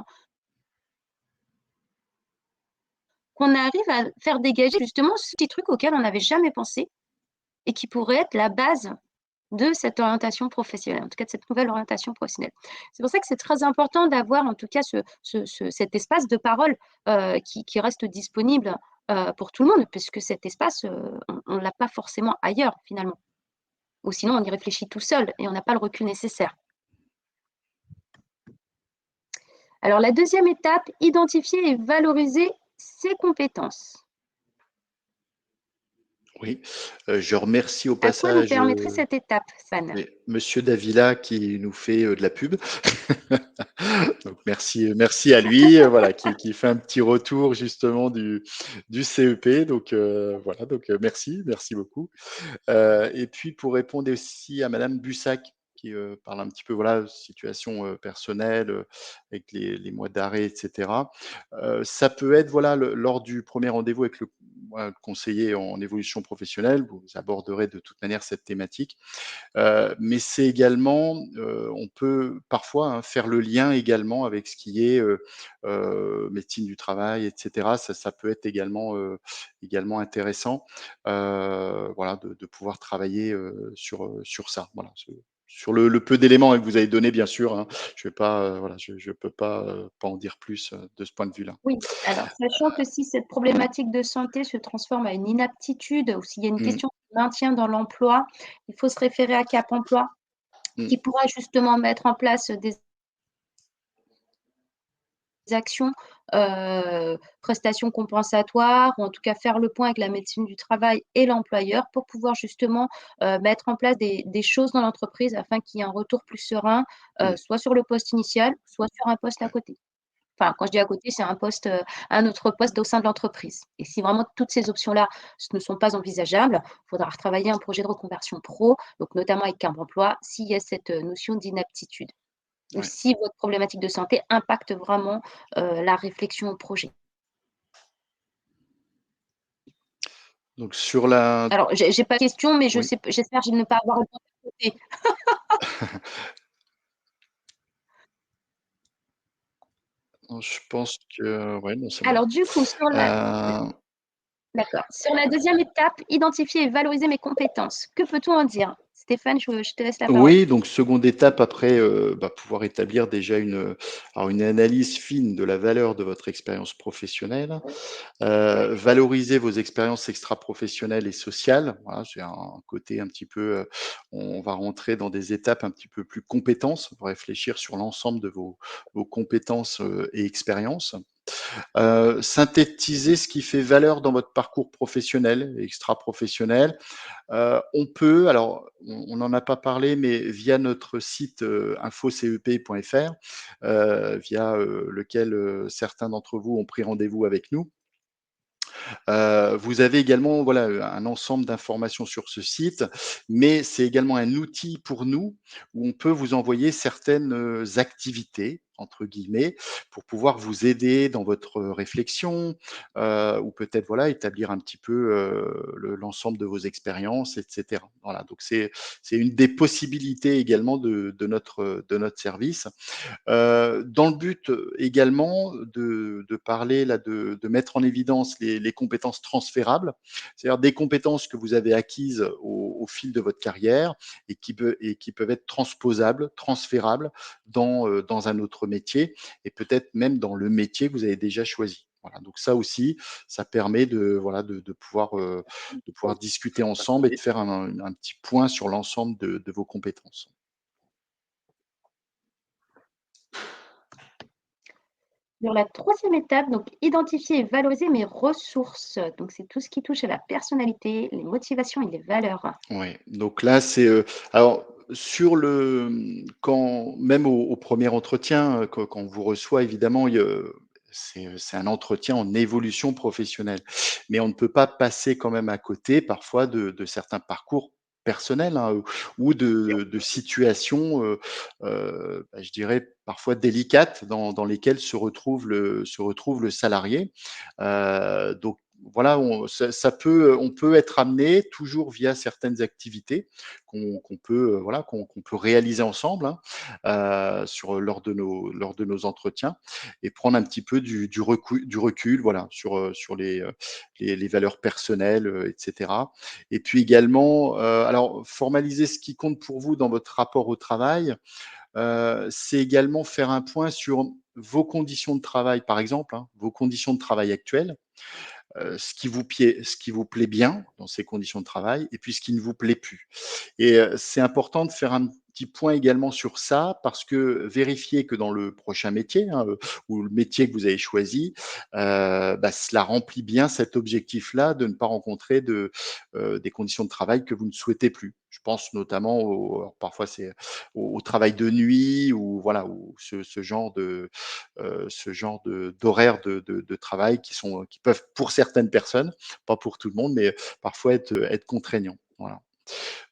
qu'on arrive à faire dégager justement ce petit truc auquel on n'avait jamais pensé et qui pourrait être la base de cette orientation professionnelle, en tout cas de cette nouvelle orientation professionnelle. C'est pour ça que c'est très important d'avoir en tout cas cet espace de parole, qui reste disponible, pour tout le monde puisque cet espace, on l'a pas forcément ailleurs finalement. Ou sinon on y réfléchit tout seul et on n'a pas le recul nécessaire. Alors la deuxième étape, identifier et valoriser ses compétences. Oui, je remercie au À quoi nous passage, permettrait cette étape, Swan? oui, monsieur Davila qui nous fait, de la pub. Donc merci à lui, voilà, qui fait un petit retour justement du CEP donc voilà, donc merci beaucoup. Et puis pour répondre aussi à madame Bussac qui, parle un petit peu, voilà, situation, personnelle, avec les mois d'arrêt et cetera. Ça peut être, voilà, lors du premier rendez-vous avec voilà, le conseiller en évolution professionnelle, vous aborderez de toute manière cette thématique. Mais c'est également, on peut parfois, hein, faire le lien également avec ce qui est, médecine du travail et cetera. Ça peut être également intéressant, voilà, de pouvoir travailler, sur ça. Voilà, sur le peu d'éléments, hein, que vous avez donné bien sûr, hein. Je vais pas, voilà, je peux pas en dire plus, de ce point de vue-là. Oui, alors sachant que si cette problématique de santé se transforme à une inaptitude ou s'il y a une Mmh, question de maintien dans l'emploi, il faut se référer à Cap emploi mmh, qui pourra justement mettre en place des actions, prestations compensatoires ou en tout cas faire le point avec la médecine du travail et l'employeur pour pouvoir justement, mettre en place des choses dans l'entreprise afin qu'il y ait un retour plus serein, mmh, soit sur le poste initial, soit sur un poste à ouais, côté. Enfin, quand je dis à côté, c'est un poste, un autre poste au sein de l'entreprise et si vraiment toutes ces options-là ne sont pas envisageables, il faudra retravailler un projet de reconversion pro, donc notamment avec Cap emploi, s'il y a cette, notion d'inaptitude ou ouais. si votre problématique de santé impacte vraiment, la réflexion au projet. Donc sur la Alors j'ai pas de question, mais je oui. sais j'espère ne pas avoir répondu à côté. Non, je pense que ouais, non, c'est bon. Alors du coup, Heu d'accord, sur la deuxième étape, identifier et valoriser mes compétences. Que peut-on en dire? Stéphane, je te laisse la parole. Oui, donc seconde étape après, pouvoir établir déjà alors une analyse fine de la valeur de votre expérience professionnelle, valoriser vos expériences extra-professionnelles et sociales. Voilà, c'est un côté un petit peu, on va rentrer dans des étapes un petit peu plus compétences, pour réfléchir sur l'ensemble de vos compétences, et expériences. Synthétiser ce qui fait valeur dans votre parcours professionnel et extra-professionnel. On peut, alors on n'en a pas parlé, mais via notre site, infocep.fr, via, lequel, certains d'entre vous ont pris rendez-vous avec nous. Vous avez également, voilà, un ensemble d'informations sur ce site, mais c'est également un outil pour nous où on peut vous envoyer certaines, activités entre guillemets, pour pouvoir vous aider dans votre réflexion, ou peut-être, voilà, établir un petit peu, l'ensemble de vos expériences et cetera. Voilà, donc c'est une des possibilités également de notre service. Dans le but, également de parler là, de mettre en évidence les compétences transférables, c'est-à-dire des compétences que vous avez acquises au fil de votre carrière et qui peuvent être transposables, transférables dans un autre métier et peut-être même dans le métier que vous avez déjà choisi. Voilà, donc ça aussi, ça permet de voilà, de pouvoir discuter ensemble et de faire un petit point sur l'ensemble de vos compétences. Sur la troisième étape, donc identifier et valoriser mes ressources. Donc c'est tout ce qui touche à la personnalité, les motivations et les valeurs. Ouais, donc là, c'est, alors sur le, quand même au 1er entretien, quand on vous reçoit évidemment, c'est un entretien en évolution professionnelle. Mais on ne peut pas passer quand même à côté parfois de certains parcours personnels, hein, ou de situations, bah, je dirais parfois délicates dans lesquelles se retrouve le salarié. Donc voilà, on peut être amené toujours via certaines activités qu'on peut, voilà, qu'on peut réaliser ensemble, hein, lors de nos entretiens et prendre un petit peu du recul, voilà, sur les valeurs personnelles, et cetera. Et puis également, alors formaliser ce qui compte pour vous dans votre rapport au travail, c'est également faire un point sur vos conditions de travail, par exemple, hein, vos conditions de travail actuelles, ce qui vous plaît bien dans ces conditions de travail et puis ce qui ne vous plaît plus. Et c'est important de faire un petit point également sur ça parce que vérifier que dans le prochain métier, hein, ou le métier que vous avez choisi, bah, cela remplit bien cet objectif-là de ne pas rencontrer des conditions de travail que vous ne souhaitez plus. Je pense notamment au alors parfois c'est au travail de nuit ou voilà, ou ce genre d'horaires de travail qui peuvent pour certaines personnes, pas pour tout le monde, mais parfois être contraignants. Voilà.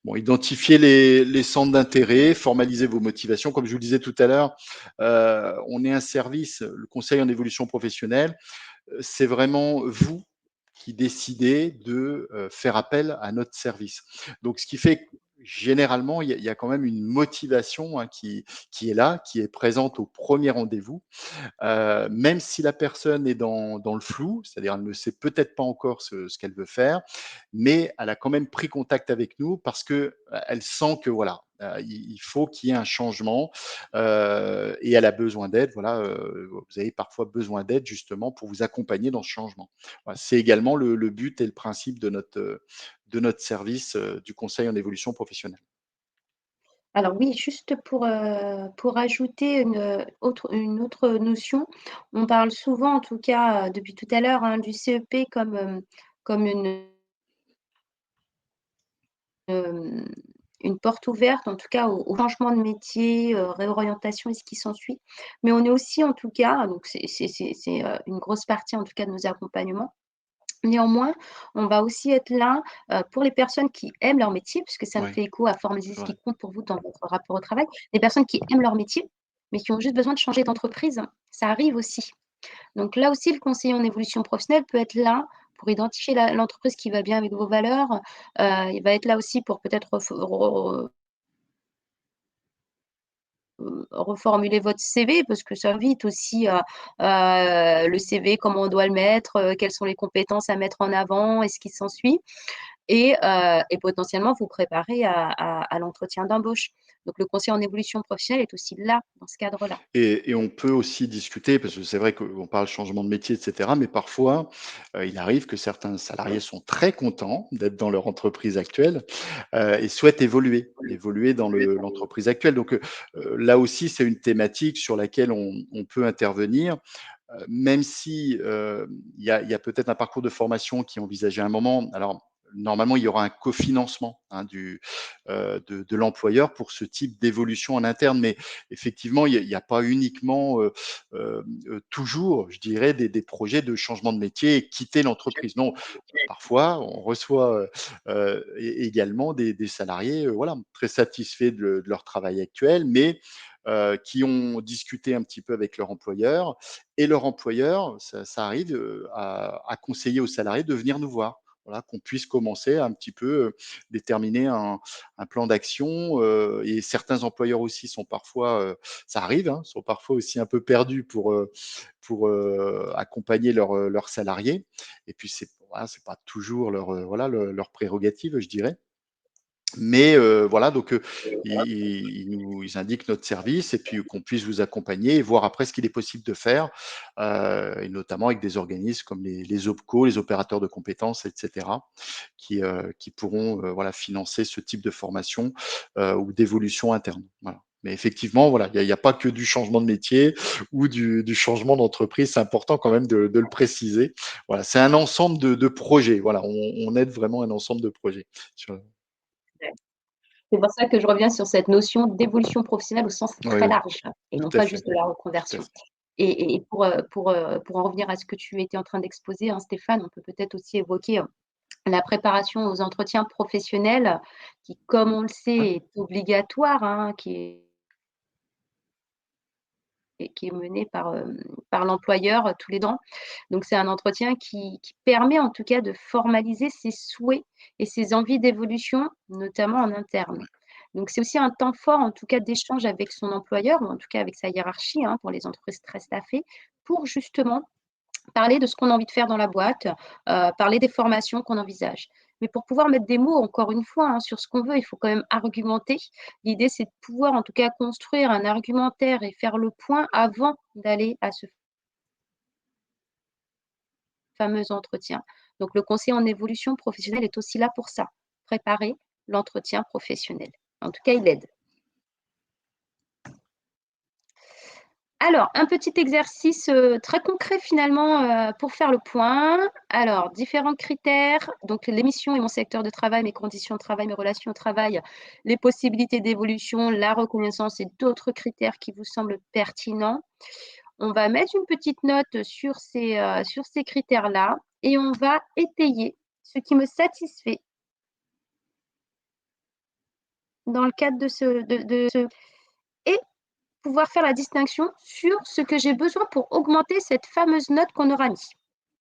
Bon, identifier les centres d'intérêt, formaliser vos motivations. Comme je vous le disais tout à l'heure, on est un service, le conseil en évolution professionnelle, c'est vraiment vous qui décidez de, faire appel à notre service. Donc ce qui fait que généralement, il y a quand même une motivation, hein, qui est là, qui est présente au premier rendez-vous. Même si la personne est dans le flou, c'est-à-dire elle ne sait peut-être pas encore ce qu'elle veut faire, mais elle a quand même pris contact avec nous parce que, elle sent que voilà, il faut qu'il y ait un changement, et elle a besoin d'aide. Voilà, vous avez parfois besoin d'aide justement pour vous accompagner dans ce changement. Voilà, c'est également le but et le principe de notre service, du conseil en évolution professionnelle. Alors oui, juste pour ajouter une autre notion, on parle souvent, en tout cas, depuis tout à l'heure, hein, du CEP comme, comme hem, une porte ouverte, en tout cas, au changement de métier, réorientation et ce qui s'ensuit. Mais on est aussi, en tout cas, donc c'est une grosse partie, en tout cas, de nos accompagnements. Néanmoins, on va aussi être là, pour les personnes qui aiment leur métier, puisque ça me Ouais, fait écho à formaliser c'est ce vrai. qui compte pour vous dans votre rapport au travail. Les personnes qui aiment leur métier, mais qui ont juste besoin de changer d'entreprise, ça arrive aussi. Donc là aussi, le conseiller en évolution professionnelle peut être là pour identifier l'entreprise qui va bien avec vos valeurs. Il va être là aussi pour peut-être reformuler votre CV parce que ça invite aussi à le CV, comment on doit le mettre, quelles sont les compétences à mettre en avant et ce qui s'ensuit et potentiellement vous préparer à l'entretien d'embauche. Donc le conseil en évolution professionnelle est aussi là, dans ce cadre-là. Et on peut aussi discuter, parce que c'est vrai qu'on parle changement de métier, et cetera, mais parfois, il arrive que certains salariés sont très contents d'être dans leur entreprise actuelle, et souhaitent évoluer dans l'entreprise actuelle. Donc, là aussi, c'est une thématique sur laquelle on peut intervenir, même si, il y a peut-être un parcours de formation qui est envisagé à un moment. Alors, normalement, il y aura un cofinancement, hein, de l'employeur pour ce type d'évolution en interne. Mais effectivement, il y a pas uniquement, toujours, je dirais, des projets de changement de métier et quitter l'entreprise. Non, parfois, on reçoit, également des salariés, voilà, très satisfaits de leur travail actuel, mais qui ont discuté un petit peu avec leur employeur et leur employeur, ça arrive, à conseiller aux salariés de venir nous voir. Voilà, qu'on puisse commencer à un petit peu, déterminer un plan d'action, et certains employeurs aussi sont parfois, ça arrive, hein, sont parfois aussi un peu perdus pour, accompagner leurs salariés et puis c'est voilà, c'est pas toujours leur, voilà, leur prérogative, je dirais. Mais voilà, donc ils indiquent notre service et puis qu'on puisse vous accompagner et voir après ce qu'il est possible de faire, et notamment avec des organismes comme les OPCO, les opérateurs de compétences et cetera, qui pourront, voilà, financer ce type de formation, ou d'évolution interne. Voilà. Mais effectivement, voilà, il y a pas que du changement de métier ou du changement d'entreprise. C'est important quand même de le préciser. Voilà, c'est un ensemble de projets. Voilà, on aide vraiment un ensemble de projets sur C'est pour ça que je reviens sur cette notion d'évolution professionnelle au sens très oui. large et non Tout à pas fait, juste de la tout à reconversion. fait. Et pour en revenir à ce que tu étais en train d'exposer, hein, Stéphane, on peut peut-être aussi évoquer, la préparation aux entretiens professionnels qui, comme on le sait, est obligatoire, hein, qui est menée par l'employeur, tous les ans. Donc c'est un entretien qui permet en tout cas de formaliser ses souhaits et ses envies d'évolution, notamment en interne. Donc c'est aussi un temps fort en tout cas d'échange avec son employeur ou en tout cas avec sa hiérarchie, hein, pour les entreprises très staffées, pour justement parler de ce qu'on a envie de faire dans la boîte, parler des formations qu'on envisage. Mais pour pouvoir mettre des mots, encore une fois, hein, sur ce qu'on veut, il faut quand même argumenter. L'idée, c'est de pouvoir, en tout cas, construire un argumentaire et faire le point avant d'aller à ce fameux entretien. Donc le conseiller en évolution professionnelle est aussi là pour ça, préparer l'entretien professionnel. En tout cas, il aide. Alors, un petit exercice, très concret finalement, pour faire le point. Alors, différents critères, donc l'émission et mon secteur de travail, mes conditions de travail, mes relations au travail, les possibilités d'évolution, la reconnaissance et d'autres critères qui vous semblent pertinents. On va mettre une petite note sur ces critères-là et on va étayer ce qui me satisfait dans le cadre de ce et pouvoir faire la distinction sur ce que j'ai besoin pour augmenter cette fameuse note qu'on aura mis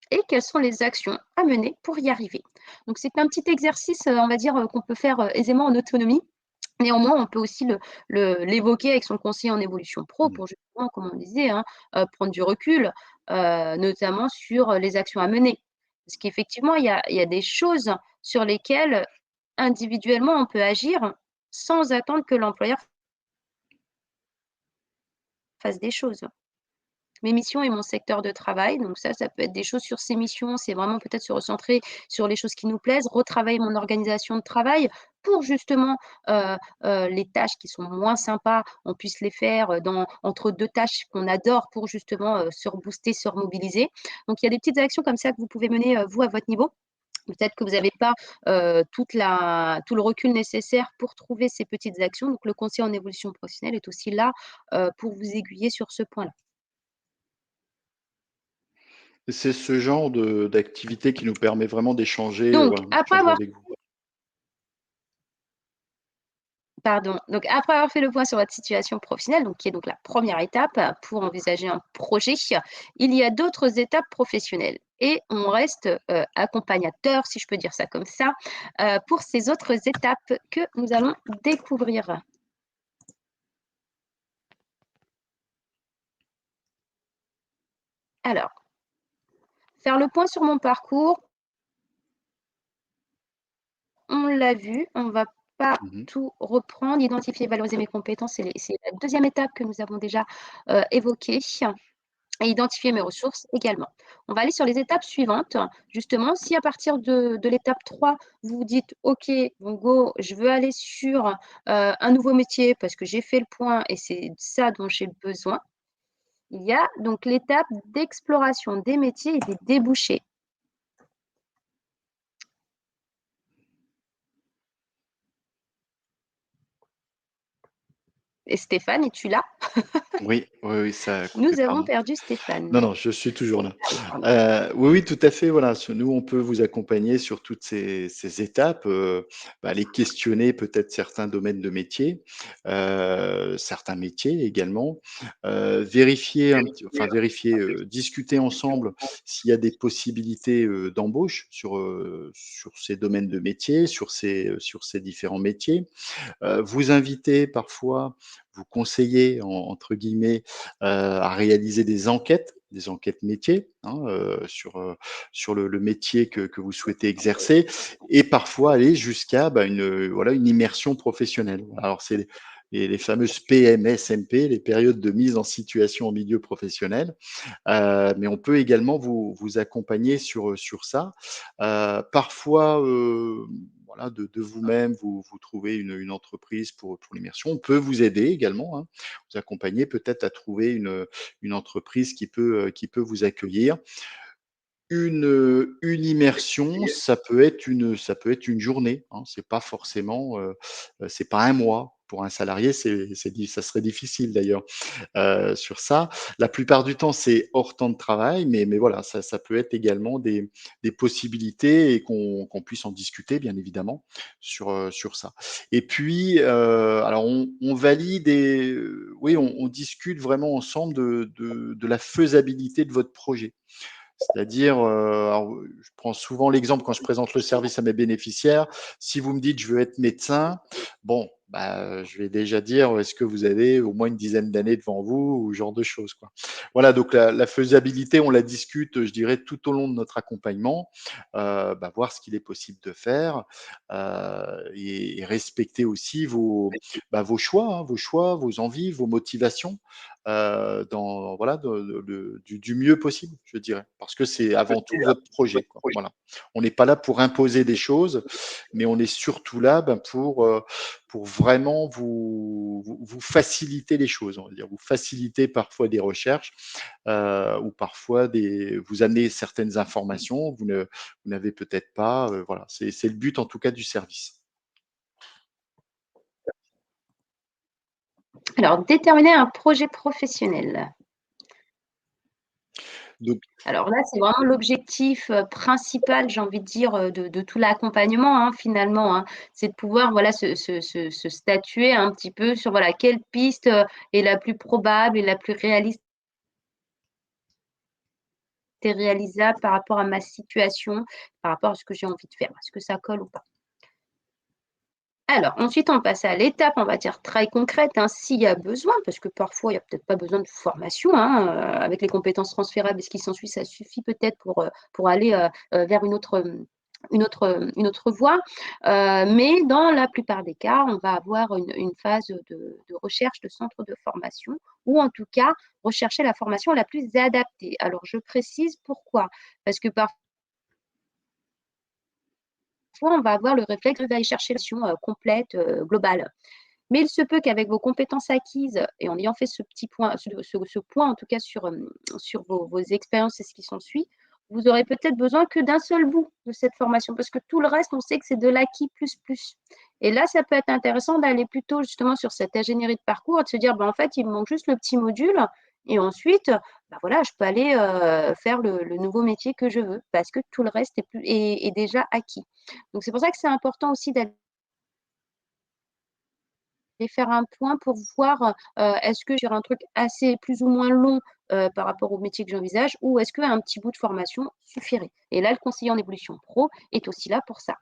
et quelles sont les actions à mener pour y arriver. Donc c'est un petit exercice, on va dire, qu'on peut faire, aisément en autonomie. Néanmoins, on peut aussi l'évoquer avec son conseiller en évolution pro Mmh. pour justement, comme on disait, hein, prendre du recul, notamment sur, les actions à mener. Parce qu'effectivement, il y a des choses sur lesquelles, individuellement, on peut agir sans attendre que l'employeur fasse des choses. Mes missions et mon secteur de travail, donc ça peut être des choses sur ces missions, c'est vraiment peut-être se recentrer sur les choses qui nous plaisent, retravailler mon organisation de travail pour justement, les tâches qui sont moins sympas, on puisse les faire, entre 2 tâches qu'on adore pour justement, se rebooster, se remobiliser. Donc il y a des petites actions comme ça que vous pouvez mener, vous, à votre niveau. Peut-être que vous n'avez pas, tout le recul nécessaire pour trouver ces petites actions, donc le conseiller en évolution professionnelle est aussi là, pour vous aiguiller sur ce point-là. Et c'est ce genre d'activité qui nous permet vraiment d'échanger, Donc voilà, après d'échanger avoir avec vous. donc après avoir fait le point sur votre situation professionnelle, donc qui est donc la première étape, pour envisager un projet, il y a d'autres étapes professionnelles et on reste, accompagnateur, si je peux dire ça comme ça, pour ces autres étapes que nous allons découvrir. Alors, faire le point sur mon parcours, on l'a vu, on va pas Mmh. tout reprendre. Identifier et valoriser mes compétences, c'est la deuxième étape que nous avons déjà, évoquée. Et identifier mes ressources également. On va aller sur les étapes suivantes. Justement, si à partir de l'étape 3, vous vous dites: «OK, bon go, je veux aller sur, un nouveau métier parce que j'ai fait le point et c'est ça dont j'ai besoin», il y a donc l'étape d'exploration des métiers et des débouchés. Et Stéphane, es-tu là? Oui, oui, oui, ça a coupé, Nous avons pardon. perdu Stéphane. Non, non, je suis toujours là. Ah oui, pardon. Oui, oui, tout à fait, voilà, nous, on peut vous accompagner sur toutes ces étapes, aller questionner peut-être certains domaines de métier, certains métiers également, vérifier un petit enfin vérifier, discuter ensemble s'il y a des possibilités, d'embauche sur ces domaines de métier, sur ces différents métiers. Vous inviter parfois, vous conseiller entre guillemets, à réaliser des enquêtes métiers, hein, sur le métier que vous souhaitez exercer et parfois aller jusqu'à, une, voilà, une immersion professionnelle. Alors c'est les fameuses PMSMP, les périodes de mise en situation en milieu professionnel. Mais on peut également vous accompagner sur ça. Parfois, voilà, de vous-même, vous trouvez une entreprise pour l'immersion. On peut vous aider également, hein, vous accompagner peut-être à trouver une entreprise qui peut vous accueillir. Une immersion, ça peut être une journée, hein. C'est pas forcément, c'est pas un mois. Pour un salarié, ça serait difficile d'ailleurs sur ça. La plupart du temps, c'est hors temps de travail, mais voilà, ça peut être également des possibilités et qu'on puisse en discuter, bien évidemment, sur ça. Et puis, alors on valide et oui, on discute vraiment ensemble de la faisabilité de votre projet. C'est-à-dire, alors, je prends souvent l'exemple quand je présente le service à mes bénéficiaires. Si vous me dites: «Je veux être médecin», bon, je vais déjà dire: «Est-ce que vous avez au moins une dizaine d'années devant vous?» ou ce genre de choses, quoi. Voilà, donc la faisabilité, on la discute, je dirais, tout au long de notre accompagnement, voir ce qu'il est possible de faire, et respecter aussi vos choix, hein, vos choix, vos envies, vos motivations dans voilà, du mieux possible, je dirais. Parce que c'est avant tout votre projet, quoi. Voilà. On n'est pas là pour imposer des choses, mais on est surtout là, pour vraiment vous faciliter les choses, on va dire. Vous faciliter parfois des recherches, ou parfois vous amener certaines informations, vous n'avez peut-être pas, voilà. C'est le but en tout cas du service. Alors, déterminer un projet professionnel. Donc Alors là, c'est vraiment l'objectif, principal, j'ai envie de dire, de tout l'accompagnement, hein, finalement, hein. C'est de pouvoir, voilà, se statuer un petit peu sur, voilà, quelle piste, est la plus probable et la plus réaliste et réalisable par rapport à ma situation, par rapport à ce que j'ai envie de faire. Est-ce que ça colle ou pas? Alors ensuite, on passe à l'étape, on va dire, très concrète, hein, s'il y a besoin, parce que parfois, il y a peut-être pas besoin de formation, hein, avec les compétences transférables et ce qui s'ensuit, ça suffit peut-être pour aller, vers une autre voie. Mais dans la plupart des cas, on va avoir une phase de recherche de centre de formation ou en tout cas, rechercher la formation la plus adaptée. Alors je précise pourquoi? Parce que parfois on va avoir le réflexe d'aller chercher la solution, complète, globale. Mais il se peut qu'avec vos compétences acquises et en ayant fait ce petit point, ce point en tout cas sur vos expériences et ce qui s'ensuit, vous aurez peut-être besoin que d'un seul bout de cette formation parce que tout le reste, on sait que c'est de l'acquis plus plus. Et là, ça peut être intéressant d'aller plutôt justement sur cette ingénierie de parcours et de se dire, en fait, il me manque juste le petit module et ensuite, voilà, je peux aller faire le nouveau métier que je veux parce que tout le reste est déjà acquis. Donc c'est pour ça que c'est important aussi d'aller faire un point pour voir, est-ce que sur un truc assez plus ou moins long, par rapport au métier que j'envisage ou est-ce qu'un petit bout de formation suffirait? Et là, le conseiller en évolution pro est aussi là pour ça.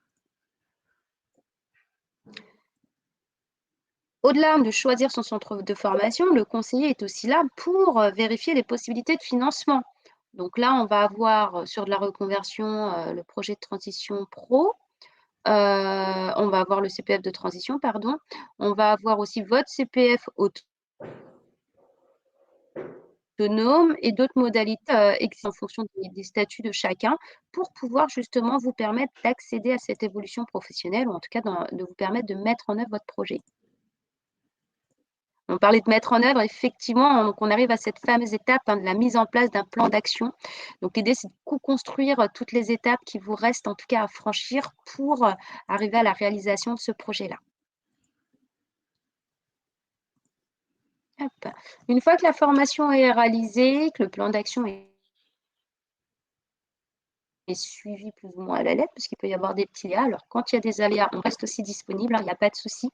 Au-delà de choisir son centre de formation, le conseiller est aussi là pour, vérifier les possibilités de financement. Donc là, on va avoir, sur de la reconversion, le projet de transition pro, on va avoir le CPF de transition, pardon. On va avoir aussi votre CPF autonome et d'autres modalités, existent en fonction des statuts de chacun pour pouvoir justement vous permettre d'accéder à cette évolution professionnelle ou en tout cas de vous permettre de mettre en œuvre votre projet. On parlait de mettre en œuvre, effectivement, donc on arrive à cette fameuse étape, hein, de la mise en place d'un plan d'action. Donc l'idée, c'est de co-construire, toutes les étapes qui vous restent en tout cas à franchir pour, arriver à la réalisation de ce projet-là. Une fois que la formation est réalisée, que le plan d'action est suivi plus ou moins à la lettre, parce qu'il peut y avoir des petits aléas. Alors, quand il y a des aléas, on reste aussi disponible, hein, il n'y a pas de souci.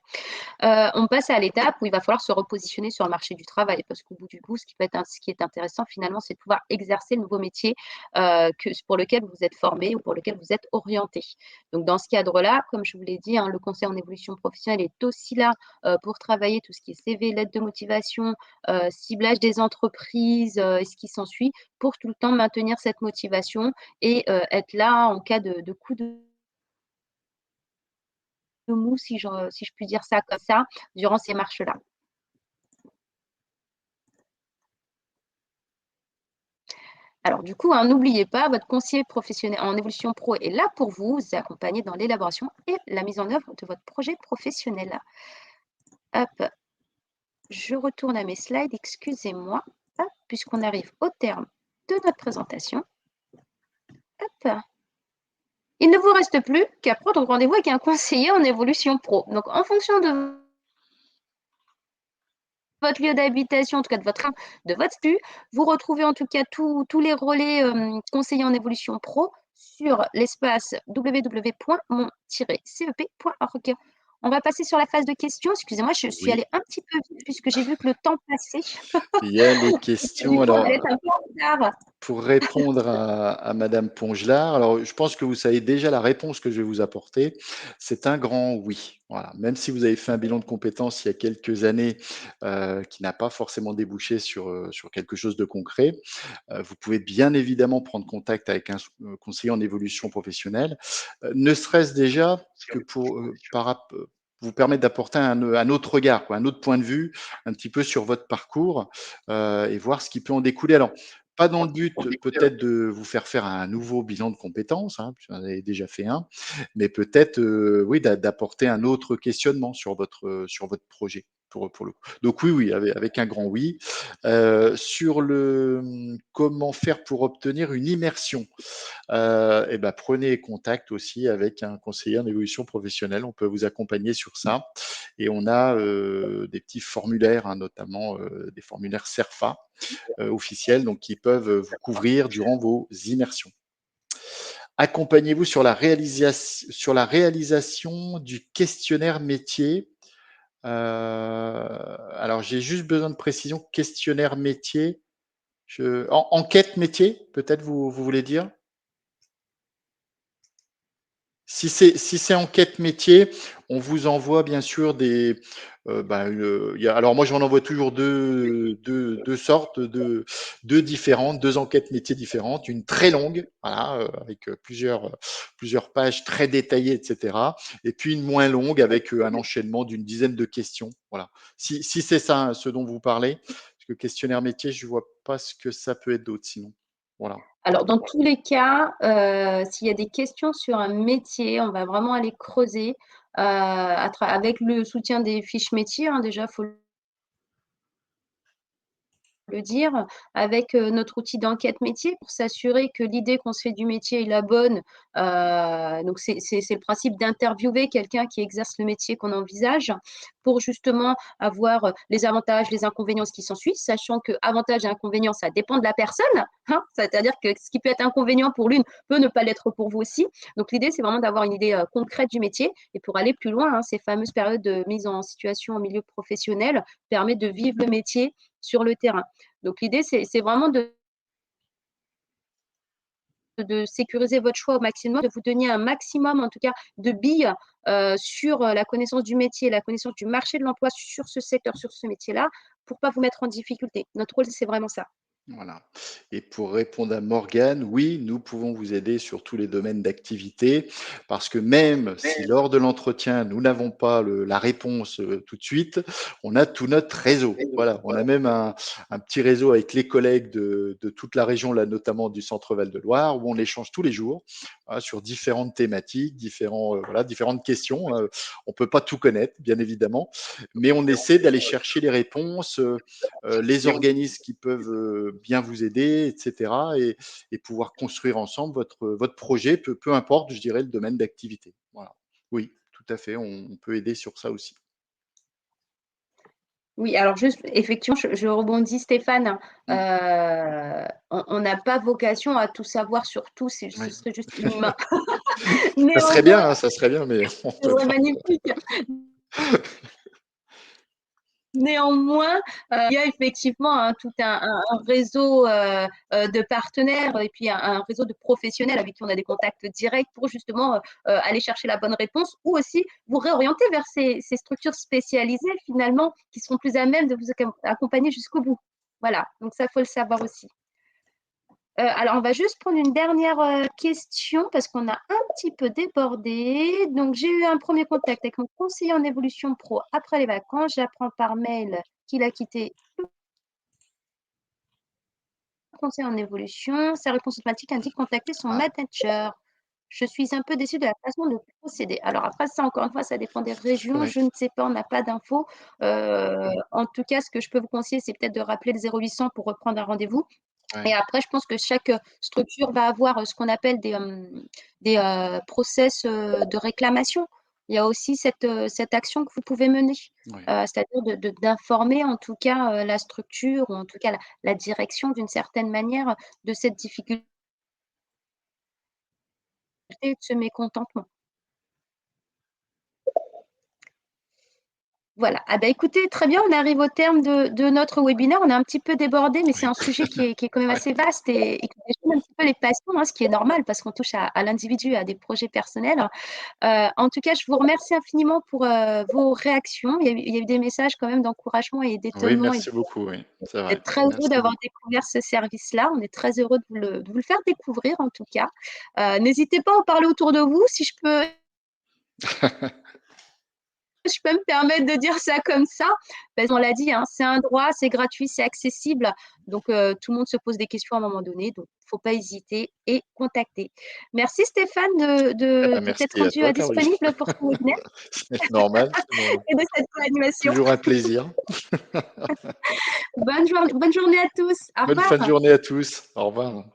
On passe à l'étape où il va falloir se repositionner sur le marché du travail, parce qu'au bout du bout, ce qui est intéressant finalement, c'est de pouvoir exercer le nouveau métier pour lequel vous êtes formé ou pour lequel vous êtes orienté. Donc, dans ce cadre-là, comme je vous l'ai dit, hein, le conseil en évolution professionnelle est aussi là pour travailler tout ce qui est CV, lettre de motivation, ciblage des entreprises et ce qui s'ensuit, pour tout le temps maintenir cette motivation et être là en cas de coup de mou, si je puis dire ça comme ça, durant ces marches-là. Alors du coup, hein, n'oubliez pas, votre conseiller professionnel en évolution pro est là pour vous accompagner dans l'élaboration et la mise en œuvre de votre projet professionnel. Hop, je retourne à mes slides, excusez-moi, hop, puisqu'on arrive au terme de notre présentation. Hop. Il ne vous reste plus qu'à prendre rendez-vous avec un conseiller en évolution pro. Donc en fonction de votre lieu d'habitation, en tout cas de votre flux. Vous retrouvez en tout cas tous les relais conseillers en évolution pro sur l'espace www.mon-cep.org. On va passer sur la phase de questions. Excusez-moi, je suis allée Oui, un petit peu vite puisque j'ai vu que le temps passait. il y a les Du questions. coup, on allait Alors, être un peu en retard. pour répondre à Madame Pongelard, alors je pense que vous savez déjà la réponse que je vais vous apporter. C'est un grand oui. Voilà. Même si vous avez fait un bilan de compétences il y a quelques années qui n'a pas forcément débouché sur quelque chose de concret, vous pouvez bien évidemment prendre contact avec un conseiller en évolution professionnelle, ne serait-ce déjà que pour vous permettre d'apporter un autre regard, quoi, un autre point de vue, un petit peu sur votre parcours et voir ce qui peut en découler. Alors, pas dans le but peut-être de vous faire faire un nouveau bilan de compétences, hein, puisque vous en avez déjà fait un, mais peut-être oui d'apporter un autre questionnement sur votre projet pour le coup. Donc oui, oui, avec un grand oui. Sur le comment faire pour obtenir une immersion, et bah, prenez contact aussi avec un conseiller en évolution professionnelle. On peut vous accompagner sur ça et on a, des petits formulaires, hein, notamment, des formulaires CERFA, officiels, donc qui peuvent, vous couvrir durant vos immersions. Accompagnez-vous sur la réalisation du questionnaire métier. Alors j'ai juste besoin de précision, questionnaire métier, enquête métier, peut-être vous voulez dire? Si c'est enquête métier, on vous envoie bien sûr il y a alors moi j'en envoie toujours deux sortes, 2 différentes, 2 enquêtes métiers différentes. Une très longue, voilà, avec, plusieurs pages très détaillées et cetera, et puis une moins longue avec, un enchaînement d'une dizaine de questions, voilà. Si c'est ça, hein, ce dont vous parlez, parce que questionnaire métier, je vois pas ce que ça peut être d'autre sinon. Voilà. Alors, dans tous les cas, s'il y a des questions sur un métier, on va vraiment aller creuser avec le soutien des fiches métiers, hein, déjà, il faut le dire, avec notre outil d'enquête métier pour s'assurer que l'idée qu'on se fait du métier est la bonne. Donc, c'est le principe d'interviewer quelqu'un qui exerce le métier qu'on envisage pour justement avoir les avantages, les inconvénients, ce qui s'ensuit, sachant que avantages et inconvénients, ça dépend de la personne. Hein, c'est-à-dire que ce qui peut être inconvénient pour l'une peut ne pas l'être pour vous aussi. Donc, l'idée, c'est vraiment d'avoir une idée concrète du métier. Et pour aller plus loin, hein, ces fameuses périodes de mise en situation en milieu professionnel permettent de vivre le métier sur le terrain. Donc l'idée, c'est vraiment de sécuriser votre choix au maximum, de vous donner un maximum, en tout cas, de billes sur la connaissance du métier, la connaissance du marché de l'emploi sur ce secteur, sur ce métier-là, pour ne pas vous mettre en difficulté. Notre rôle, c'est vraiment ça. Voilà. Et pour répondre à Morgane, oui, nous pouvons vous aider sur tous les domaines d'activité parce que même si lors de l'entretien, nous n'avons pas la réponse tout de suite, on a tout notre réseau. Voilà, on a même un petit réseau avec les collègues de toute la région, là, notamment du Centre Val-de-Loire, où on échange tous les jours sur différentes thématiques, différentes questions. On peut pas tout connaître, bien évidemment, mais on essaie d'aller chercher les réponses. Les organismes qui peuvent bien vous aider, et cetera, et pouvoir construire ensemble votre projet, peu importe, je dirais, le domaine d'activité. Voilà. Oui, tout à fait, on peut aider sur ça aussi. Oui, alors juste, effectivement, je rebondis, Stéphane. Mm. On n'a pas vocation à tout savoir sur tout, ce Oui. serait juste inhumain. Ça serait bien, Néanmoins, hein, ça serait bien, mais on ce peut serait pas. magnifique. Néanmoins, il y a effectivement tout un réseau de partenaires et puis un réseau de professionnels avec qui on a des contacts directs pour justement aller chercher la bonne réponse ou aussi vous réorienter vers ces structures spécialisées finalement qui seront plus à même de vous accompagner jusqu'au bout. Voilà, donc ça, il faut le savoir aussi. Alors, on va juste prendre une dernière question parce qu'on a un petit peu débordé. Donc, j'ai eu un premier contact avec mon conseiller en évolution pro après les vacances. J'apprends par mail qu'il a quitté le conseiller en évolution. Sa réponse automatique indique contacter son Ah, manager. Je suis un peu déçue de la façon de procéder. Alors après, ça, encore une fois, ça dépend des régions. oui, Je ne sais pas, on n'a pas d'infos. En tout cas, ce que je peux vous conseiller, c'est peut-être de rappeler le 0800 pour reprendre un rendez-vous. Et ouais. après, je pense que chaque structure va avoir ce qu'on appelle des process de réclamation. Il y a aussi cette action que vous pouvez mener, Oui. c'est-à-dire d'informer en tout cas la structure ou en tout cas la direction d'une certaine manière de cette difficulté et de ce mécontentement. Voilà. Ah bah, écoutez, très bien, on arrive au terme de notre webinaire. On a un petit peu débordé, mais c'est Oui. un sujet qui est quand même Ouais. assez vaste et qui déchaîne un petit peu les passions, hein, ce qui est normal parce qu'on touche à l'individu, à des projets personnels. En tout cas, je vous remercie infiniment pour vos réactions. Il y a eu des messages quand même d'encouragement et Oui, d'étonnement et merci beaucoup, oui, c'est vrai. d'être très heureux Merci d'avoir beaucoup. découvert ce service-là. On est très heureux de vous le faire découvrir en tout cas. N'hésitez pas à en parler autour de vous. Si je peux me permettre de dire ça comme ça, parce qu'on l'a dit, hein, c'est un droit, c'est gratuit, c'est accessible. Donc, tout le monde se pose des questions à un moment donné. Donc, il ne faut pas hésiter et contacter. Merci Stéphane de, Eh de, ben, de t'être merci à rendu toi, Caroline. disponible pour ce webinaire C'est normal, et de cette animation. toujours un plaisir. Bonne journée à tous. Au Bonne fin de revoir. journée à tous. Au revoir.